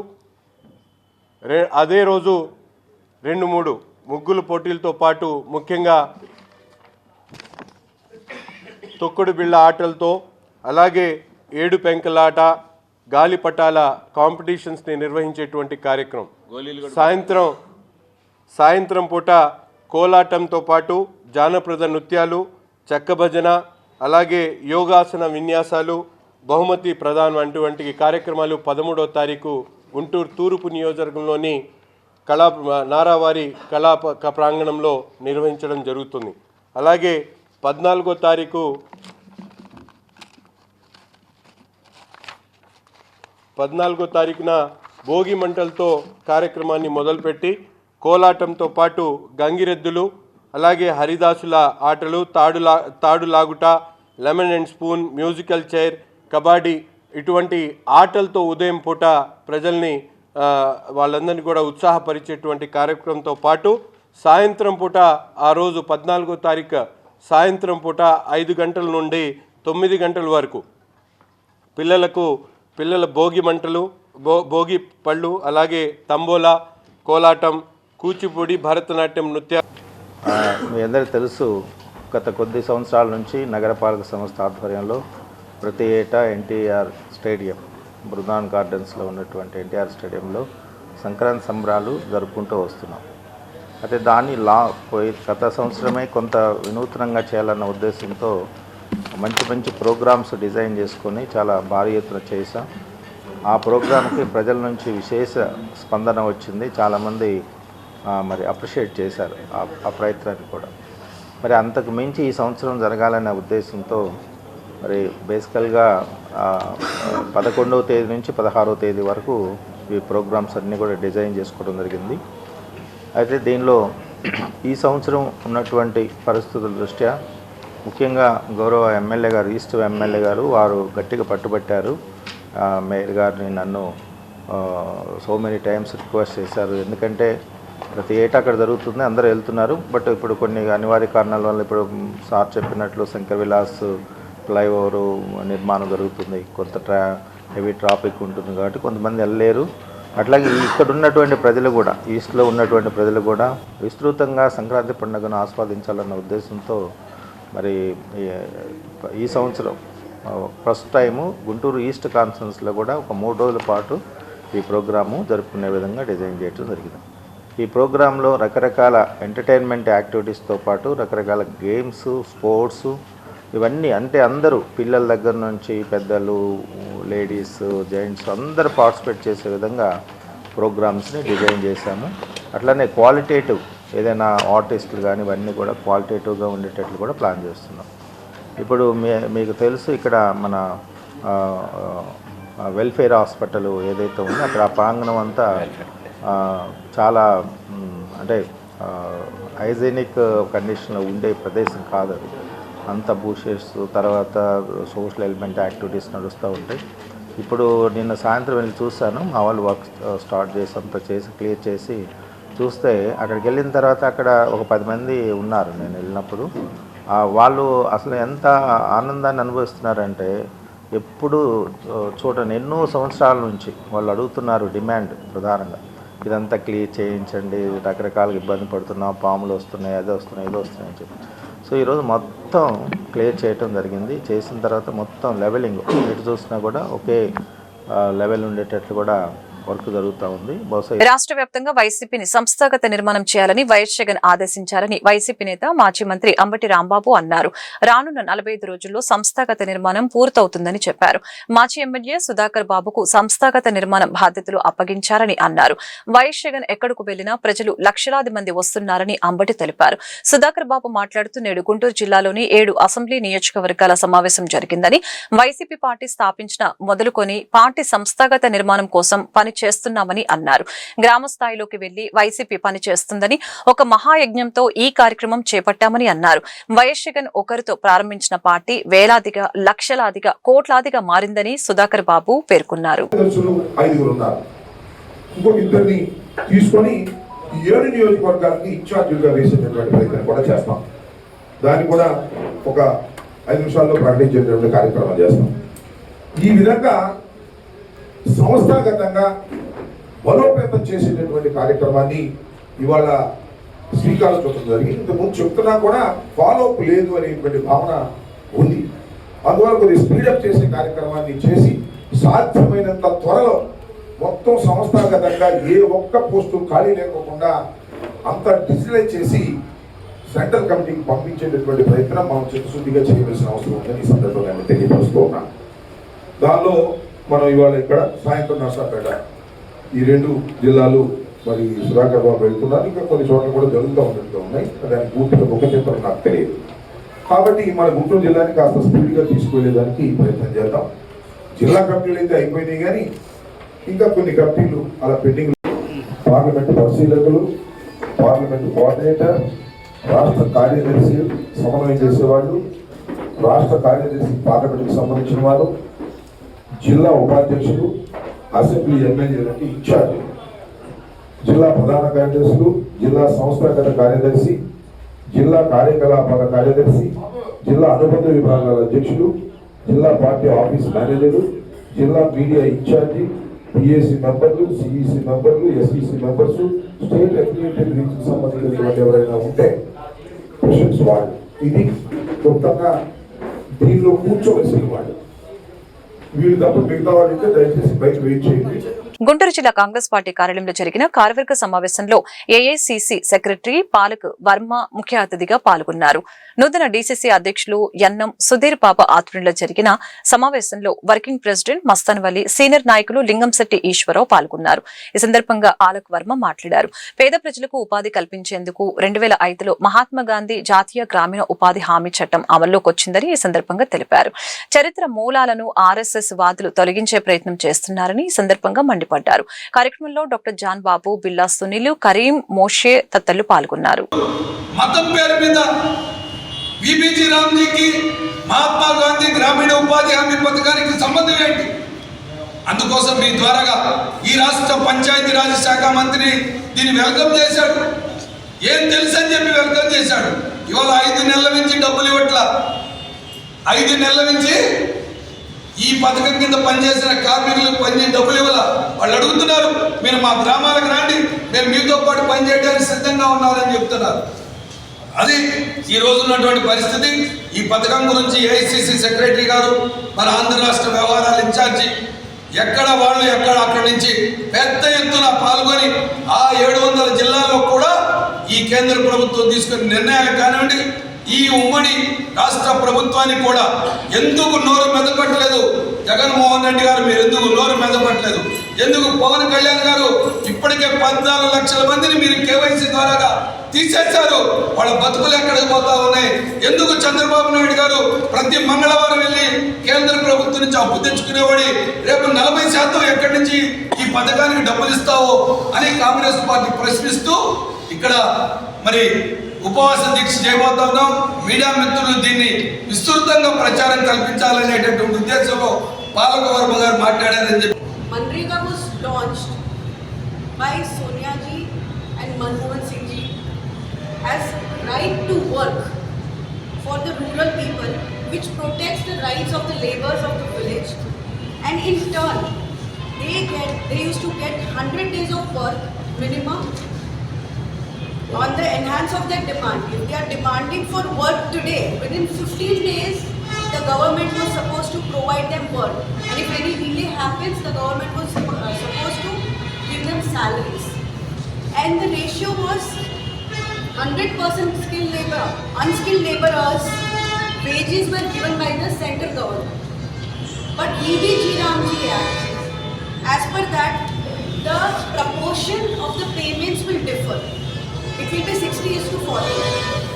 అదే రోజు 2-3 ముగ్గుల పోటీలతో పాటు ముఖ్యంగా తొక్కుడు బిళ్ళ ఆటలతో, అలాగే ఏడు పెంకలాట, గాలిపటాల కాంపిటీషన్స్ని నిర్వహించేటువంటి కార్యక్రమం. సాయంత్రం పూట కోలాటంతో పాటు జానపద నృత్యాలు, చెక్క భజన, అలాగే యోగాసన విన్యాసాలు, బహుమతి ప్రదానం అటువంటి కార్యక్రమాలు 13వ తారీఖు గుంటూరు తూర్పు నియోజకవర్గంలోని నారావారి కళా ప్రాంగణంలో నిర్వహించడం జరుగుతుంది. అలాగే 14వ తారీఖు 14వ తారీఖున భోగి మంటలతో కార్యక్రమాన్ని మొదలుపెట్టి కోలాటంతో పాటు గంగిరెద్దులు, అలాగే హరిదాసుల ఆటలు, తాడు లాగుట, lemon and spoon, musical chair, kabaddi ఇటువంటి ఆటలతో ఉదయం పూట ప్రజల్ని వాళ్ళందరినీ కూడా ఉత్సాహపరిచేటువంటి కార్యక్రమంతో పాటు సాయంత్రం పూట ఆ రోజు 14వ తారీఖు సాయంత్రం పూట 5 గంటల నుండి 9 గంటల వరకు పిల్లల భోగి మంటలు, భోగి పళ్ళు, అలాగే తంబోలా, కోలాటం, కూచిపూడి, భరతనాట్యం నృత్య. మీ అందరికీ తెలుసు, గత కొద్ది సంవత్సరాల నుంచి నగరపాలక సంస్థ ఆధ్వర్యంలో ప్రతి ఏటా ఎన్టీఆర్ స్టేడియం, బృందావన్ గార్డెన్స్లో ఉన్నటువంటి ఎన్టీఆర్ స్టేడియంలో సంక్రాంతి సంబరాలు జరుపుకుంటూ వస్తున్నాం. అయితే దాన్ని గత సంవత్సరమే కొంత వినూత్నంగా చేయాలన్న ఉద్దేశంతో మంచి ప్రోగ్రామ్స్ డిజైన్ చేసుకొని చాలా భారీ ఎత్తున చేశాం. ఆ ప్రోగ్రాంకి ప్రజల నుంచి విశేష స్పందన వచ్చింది. చాలామంది మరి అప్రిషియేట్ చేశారు ఆ ప్రయత్నాన్ని కూడా. మరి అంతకు మించి ఈ సంవత్సరం జరగాలనే ఉద్దేశంతో మరి బేసికల్గా 11వ తేదీ నుంచి 16వ తేదీ వరకు ఈ ప్రోగ్రామ్స్ అన్నీ కూడా డిజైన్ చేసుకోవడం జరిగింది. అయితే దీనిలో ఈ సంవత్సరం ఉన్నటువంటి పరిస్థితుల దృష్ట్యా ముఖ్యంగా గౌరవ ఎమ్మెల్యే గారు, ఈస్ట్ ఎమ్మెల్యే గారు వారు గట్టిగా పట్టుబట్టారు. మేయర్ గారిని నన్ను సో మెనీ టైమ్స్ రిక్వెస్ట్ చేశారు. ఎందుకంటే ప్రతి ఏటా అక్కడ జరుగుతుంది, అందరూ వెళ్తున్నారు. బట్ ఇప్పుడు కొన్ని అనివార్య కారణాల వల్ల ఇప్పుడు సార్ చెప్పినట్లు శంకర్ విలాస్ ఫ్లైఓవర్ నిర్మాణం జరుగుతుంది, కొంత హెవీ ట్రాఫిక్ ఉంటుంది కాబట్టి కొంతమంది వెళ్ళలేరు. అట్లాగే ఇక్కడ ఉన్నటువంటి ప్రజలు కూడా, ఈస్ట్లో ఉన్నటువంటి ప్రజలు కూడా విస్తృతంగా సంక్రాంతి పండుగను ఆస్వాదించాలన్న ఉద్దేశంతో మరి ఈ సంవత్సరం ఫస్ట్ టైము గుంటూరు ఈస్ట్ కాన్ఫరెన్స్లో కూడా ఒక 3 రోజుల పాటు ఈ ప్రోగ్రాము జరుపుకునే విధంగా డిజైన్ చేయడం జరిగింది. ఈ ప్రోగ్రాంలో రకరకాల ఎంటర్టైన్మెంట్ యాక్టివిటీస్తో పాటు రకరకాల గేమ్స్, స్పోర్ట్స్ ఇవన్నీ, అంటే అందరూ పిల్లల దగ్గర నుంచి పెద్దలు, లేడీస్, జెంట్స్ అందరూ పార్టిసిపేట్ చేసే విధంగా ప్రోగ్రామ్స్ని డిజైన్ చేశాము. అట్లనే క్వాలిటేటివ్ ఏదైనా ఆర్టిస్టులు కానీ ఇవన్నీ కూడా క్వాలిటేటివ్గా ఉండేటట్లు కూడా ప్లాన్ చేస్తున్నాం. ఇప్పుడు మీకు తెలుసు, ఇక్కడ మన వెల్ఫేర్ హాస్పిటల్ ఏదైతే ఉందో అక్కడ ఆ ప్రాంగణం అంతా చాలా అంటే హైజీనిక్ కండిషన్లో ఉండే ప్రదేశం కాదు అది. అంత బూషెస్, తర్వాత సోషల్ ఎలిమెంట్ యాక్టివిటీస్ నడుస్తూ ఉంటాయి. ఇప్పుడు నిన్న సాయంత్రం వెళ్ళి చూశాను, మా వాళ్ళు వర్క్ స్టార్ట్ చేసి అంతా చేసి క్లియర్ చేసి చూస్తే అక్కడికి వెళ్ళిన తర్వాత అక్కడ ఒక 10 మంది ఉన్నారు. నేను వెళ్ళినప్పుడు వాళ్ళు అసలు ఎంత ఆనందాన్ని అనుభవిస్తున్నారంటే ఎప్పుడు చూడని ఎన్నో సంవత్సరాల నుంచి వాళ్ళు అడుగుతున్నారు. డిమాండ్ ప్రధానంగా ఇదంతా క్లియర్ చేయించండి, రకరకాలుగా ఇబ్బంది పడుతున్నాం, పాములు వస్తున్నాయి, అది వస్తున్నాయి, ఇది వస్తున్నాయి అని చెప్పి. సో ఈరోజు మొత్తం క్లియర్ చేయటం జరిగింది. చేసిన తర్వాత మొత్తం లెవెలింగ్ ఎటు చూసినా కూడా ఒకే లెవెల్ ఉండేటట్లు కూడా వర్క్ జరుగుతూ ఉంది. రాష్ట్ర వ్యాప్తంగా వైసీపీని సంస్థాగత నిర్మాణం చేయాలని వైఎస్ జగన్ ఆదేశించారని వైసీపీ నేత మాజీ మంత్రి అంబటి రాంబాబు అన్నారు. రానున్న 45 రోజుల్లో సంస్థాగత నిర్మాణం పూర్తవుతుందని చెప్పారు. మాజీ ఎమ్మెల్యే సుధాకర్ బాబుకు సంస్థాగత నిర్మాణం బాధ్యతలు అప్పగించారని అన్నారు. వైఎస్ జగన్ ఎక్కడకు వెళ్లినా ప్రజలు లక్షలాది మంది వస్తున్నారని అంబటి తెలిపారు. సుధాకర్ బాబు మాట్లాడుతూ నేడు గుంటూరు జిల్లాలోని 7 అసెంబ్లీ నియోజకవర్గాల సమావేశం జరిగిందని, వైసీపీ పార్టీ స్థాపించిన మొదలుకొని పార్టీ సంస్థాగత నిర్మాణం కోసం పని చేస్తున్నామని అన్నారు. గ్రామ స్థాయిలోకి వెళ్లి వైసీపీ పని చేస్తుందని, ఒక మహాయజ్ఞంతో ఈ కార్యక్రమం చేపట్టామని అన్నారు. వైఎస్ జగన్ ఒకరితో ప్రారంభించిన పార్టీ వేలాదిగా, లక్షలాదిగా, కోట్లాదిగా మారిందని సుధాకర్ బాబు పేర్కొన్నారు. దాన్ని కూడా ఒక 5 నిమిషాల్లో ప్రకటించేటువంటి కార్యక్రమం చేస్తాం. ఈ విధంగా సంస్థాగతంగా బలోపేతం చేసేటటువంటి కార్యక్రమాన్ని ఇవాళ శ్రీకారం చుట్టడం జరిగింది. ఇంతకుముందు చెప్తున్నా కూడా ఫాలోఅప్ లేదు అనేటువంటి భావన ఉంది. అందువల్ల కొద్దిగా స్పీడప్ చేసే కార్యక్రమాన్ని చేసి సాధ్యమైనంత త్వరలో మొత్తం సంస్థాగతంగా ఏ ఒక్క పోస్టు ఖాళీ లేకోకుండా అంత డిజిటలైజ్ చేసి సెంట్రల్ కమిటీకి పంపించేటటువంటి ప్రయత్నం మనం చిత్తశుద్ధిగా చేయవలసిన అవసరం ఉందని ఈ సందర్భంగా తెలియపరుస్తూ ఉన్నాం. దానిలో మనం ఇవాళ ఇక్కడ సాయంత్రం నర్సాపేట ఈ 2 జిల్లాలు మరి సుధాకర్ బాబు వెళ్తున్నారు. ఇంకా కొన్ని చోట్ల కూడా జరుగుతూ ఉన్నట్టుగా ఉన్నాయి. దానికి పూర్తిగా ముఖ చిత్రం నాకు తెలియదు. కాబట్టి మన గుంటూరు జిల్లాని కాస్త స్పీడ్గా తీసుకువెళ్ళేదానికి ప్రయత్నం చేద్దాం. జిల్లా కమిటీలు అయితే అయిపోయినాయి, కానీ ఇంకా కొన్ని కమిటీలు అలా పెండింగ్. పార్లమెంటు పరిశీలకులు, పార్లమెంటు కోఆర్డినేటర్, రాష్ట్ర కార్యదర్శి సమన్వయం చేసేవాళ్ళు, రాష్ట్ర కార్యదర్శి పార్లమెంటుకు సంబంధించిన వారు, జిల్లా ఉపాధ్యక్షులు, అసెంబ్లీ ఎమ్మెల్యేలకి ఇన్ఛార్జ్, జిల్లా ప్రధాన కార్యదర్శులు, జిల్లా సంస్థాగత కార్యదర్శి, జిల్లా కార్యకలాపాల కార్యదర్శి, జిల్లా అనుబంధ విభాగాల అధ్యక్షులు, జిల్లా పార్టీ ఆఫీస్ మేనేజర్లు, జిల్లా మీడియా ఇన్ఛార్జి, పిఏసీ మెంబర్లు, సిఈసి మెంబర్లు, SEC members, state affiliated reason సంబంధించినటువంటి ఎవరైనా ఉంటే ప్రెసిడెంట్స్ వాళ్ళు. ఇది మొత్తంగా దీనిలో కూర్చోవలసిన వాళ్ళు. వీళ్ళు తప్ప మిగతా వాళ్ళైతే దయచేసి బయట వెయిట్ చేయండి. గుంటూరు జిల్లా కాంగ్రెస్ పార్టీ కార్యాలయంలో జరిగిన కార్యవర్గ సమావేశంలో ఏఐసీసీ సెక్రటరీ పాలక్ వర్మ ముఖ్య అతిథిగా పాల్గొన్నారు. నూతన డీసీసీ అధ్యక్షులు యన్నం సుధీర్ బాబా ఆధ్వర్యంలో జరిగిన సమావేశంలో వర్కింగ్ ప్రెసిడెంట్ మస్తాన్వలి, సీనియర్ నాయకులు లింగంశెట్టి ఈశ్వరరావు పాల్గొన్నారు. ఈ సందర్భంగా పాలక్ వర్మ మాట్లాడారు. పేద ప్రజలకు ఉపాధి కల్పించేందుకు 2005లో మహాత్మా గాంధీ జాతీయ గ్రామీణ ఉపాధి హామీ చట్టం అమల్లోకి వచ్చిందని ఈ సందర్భంగా తెలిపారు. చరిత్ర మూలాలను ఆర్ఎస్ఎస్ వాదులు తొలగించే ప్రయత్నం చేస్తున్నారని ఈ సందర్భంగా మండిపడ్డారు. కార్యక్రమంలో డాక్టర్ జాన్ బాబు, బిల్లా సునీల్, కరీం, మోషే తదితరులు పాల్గొన్నారు. మతం పేరు మీద విబిజి రామ్జీకి మహాత్మా గాంధీ గ్రామీణ ఉపాధి హామీ పథకానికి సంబంధం ఏంటి? అందుకోసం మీ ద్వారాగా ఈ రాష్ట్ర పంచాయతీరాజ్ శాఖ మంత్రి దీన్ని వెల్కమ్ చేశాడు. ఏం తెలుసని చెప్పి వెల్కమ్ చేశాడు. ఇవాళ 5 నెలల నుంచి డబ్బులు ఇవ్వట్లా. 5 నెలల నుంచి ఈ పథకం కింద పనిచేసిన కార్మికులకు డబ్బులు ఇవ్వాల. వాళ్ళు అడుగుతున్నారు, మీరు మా గ్రామాలకు రండి, మేము మీతో పాటు పనిచేయడానికి సిద్ధంగా ఉన్నారని చెప్తున్నారు. అది ఈ రోజు ఉన్నటువంటి పరిస్థితి. ఈ పథకం గురించి ఏఐసిసి సెక్రటరీ గారు, మన ఆంధ్ర రాష్ట్ర వ్యవహారాల ఇన్ఛార్జి ఎక్కడ అక్కడి నుంచి పెద్ద ఎత్తున పాల్గొని ఆ 700 జిల్లాల్లో కూడా ఈ కేంద్ర ప్రభుత్వం తీసుకున్న నిర్ణయాలు కానివ్వండి, ఈ ఉమ్మడి రాష్ట్ర ప్రభుత్వానికి కూడా ఎందుకు నోరు మెదపట్లేదు? జగన్మోహన్ రెడ్డి గారు మీరు ఎందుకు నోరు మెదపట్లేదు? ఎందుకు పవన్ కళ్యాణ్ గారు ఇప్పటికే 14 లక్షల మందిని మీరు కేవైసీ ద్వారాగా తీసేశారు? వాళ్ళ బతుకులు ఎక్కడికి పోతా ఉన్నాయి? ఎందుకు చంద్రబాబు నాయుడు గారు ప్రతి మంగళవారం వెళ్ళి కేంద్ర ప్రభుత్వం నుంచి అప్పు తెచ్చుకునేవాడి రేపు 40% ఎక్కడి నుంచి ఈ పథకానికి డబ్బులు ఇస్తావో అని కాంగ్రెస్ పార్టీ ప్రశ్నిస్తూ ఇక్కడ మరి ఉపవాస దీక్ష చేయబోతా ఉన్నాం. మీడియా మిత్రులు దీన్ని విస్తృతంగా ప్రచారం కల్పించాలనేటటువంటి ఉద్దేశంలో పాలక వర్మ గారు మాట్లాడారని చెప్పి. MNREGA was launched by Sonia ji and Manmohan Singh ji as right to work for the rural people, which protects the rights of the laborers of the village, and in turn they used to get 100 days of work minimum on the enhance of their demand. If they are demanding for work today, within 15 days the government was supposed to provide them work, and if any delay happens, the government was supposed to give them salaries, and the ratio was 100% skilled labor. Unskilled laborers wages were given by the central government, but VBG Ramji Act, as per that, the proportion of the payments will differ. It will be 60:40.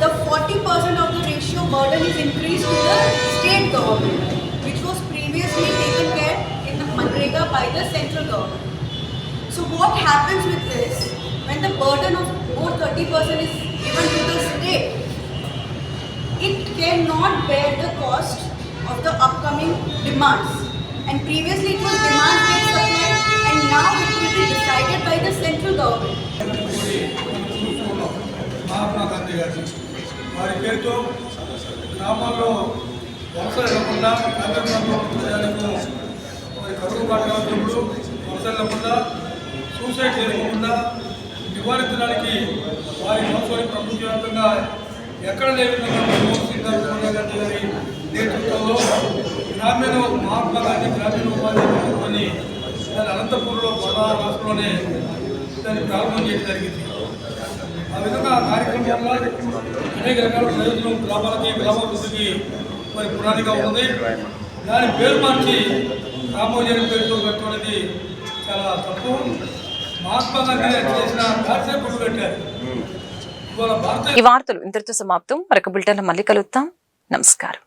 The 40% of the ratio burden is increased to the state government, which was previously taken care in the Manrega by the central government. So what happens with this, when the burden of more 30% is given to the state, it cannot bear the cost of the upcoming demands. And previously it was demand-based supply, and now it will be decided by the central government. Mahatma Gandhi గారి వారి పేరుతో గ్రామాల్లో వలసలు వెళ్ళకుండా గ్రామీణకు మరి కరువు కాటప్పుడు వలసలు వెళ్ళకుండా సూసైడ్ చేసుకోకుండా నివారించడానికి వారి మనసుని ప్రపంచవ్యాప్తంగా ఎక్కడ లేని విధంగా మన్మోహన్ సింగ్ గారు, సోనియా గాంధీ గారి నేతృత్వంలో గ్రామీణ మహాత్మా గాంధీ గ్రామీణ ఉపాధి అని దాని అనంతపూర్లో మన రాష్ట్రంలోనే దాన్ని ప్రారంభం చేయడం జరిగింది. ఆ విధంగా కార్యక్రమం వల్ల అనేక రకాల ప్రయోజనం గ్రామాభివృద్ధికి మరి పునాదిగా ఉంది. దాని పేరు మార్చి రామోజీ పేరుతో పెట్టడం అనేది చాలా తప్పు. మహాత్మా గాంధీ చేసిన గాడ్సే గుడి కట్టారు. ఇవాళ భారత ఈ వార్తలు ఇంతటితో సమాప్తం. మరొక బులెటిన్లో మళ్ళీ కలుద్దాం. నమస్కారం.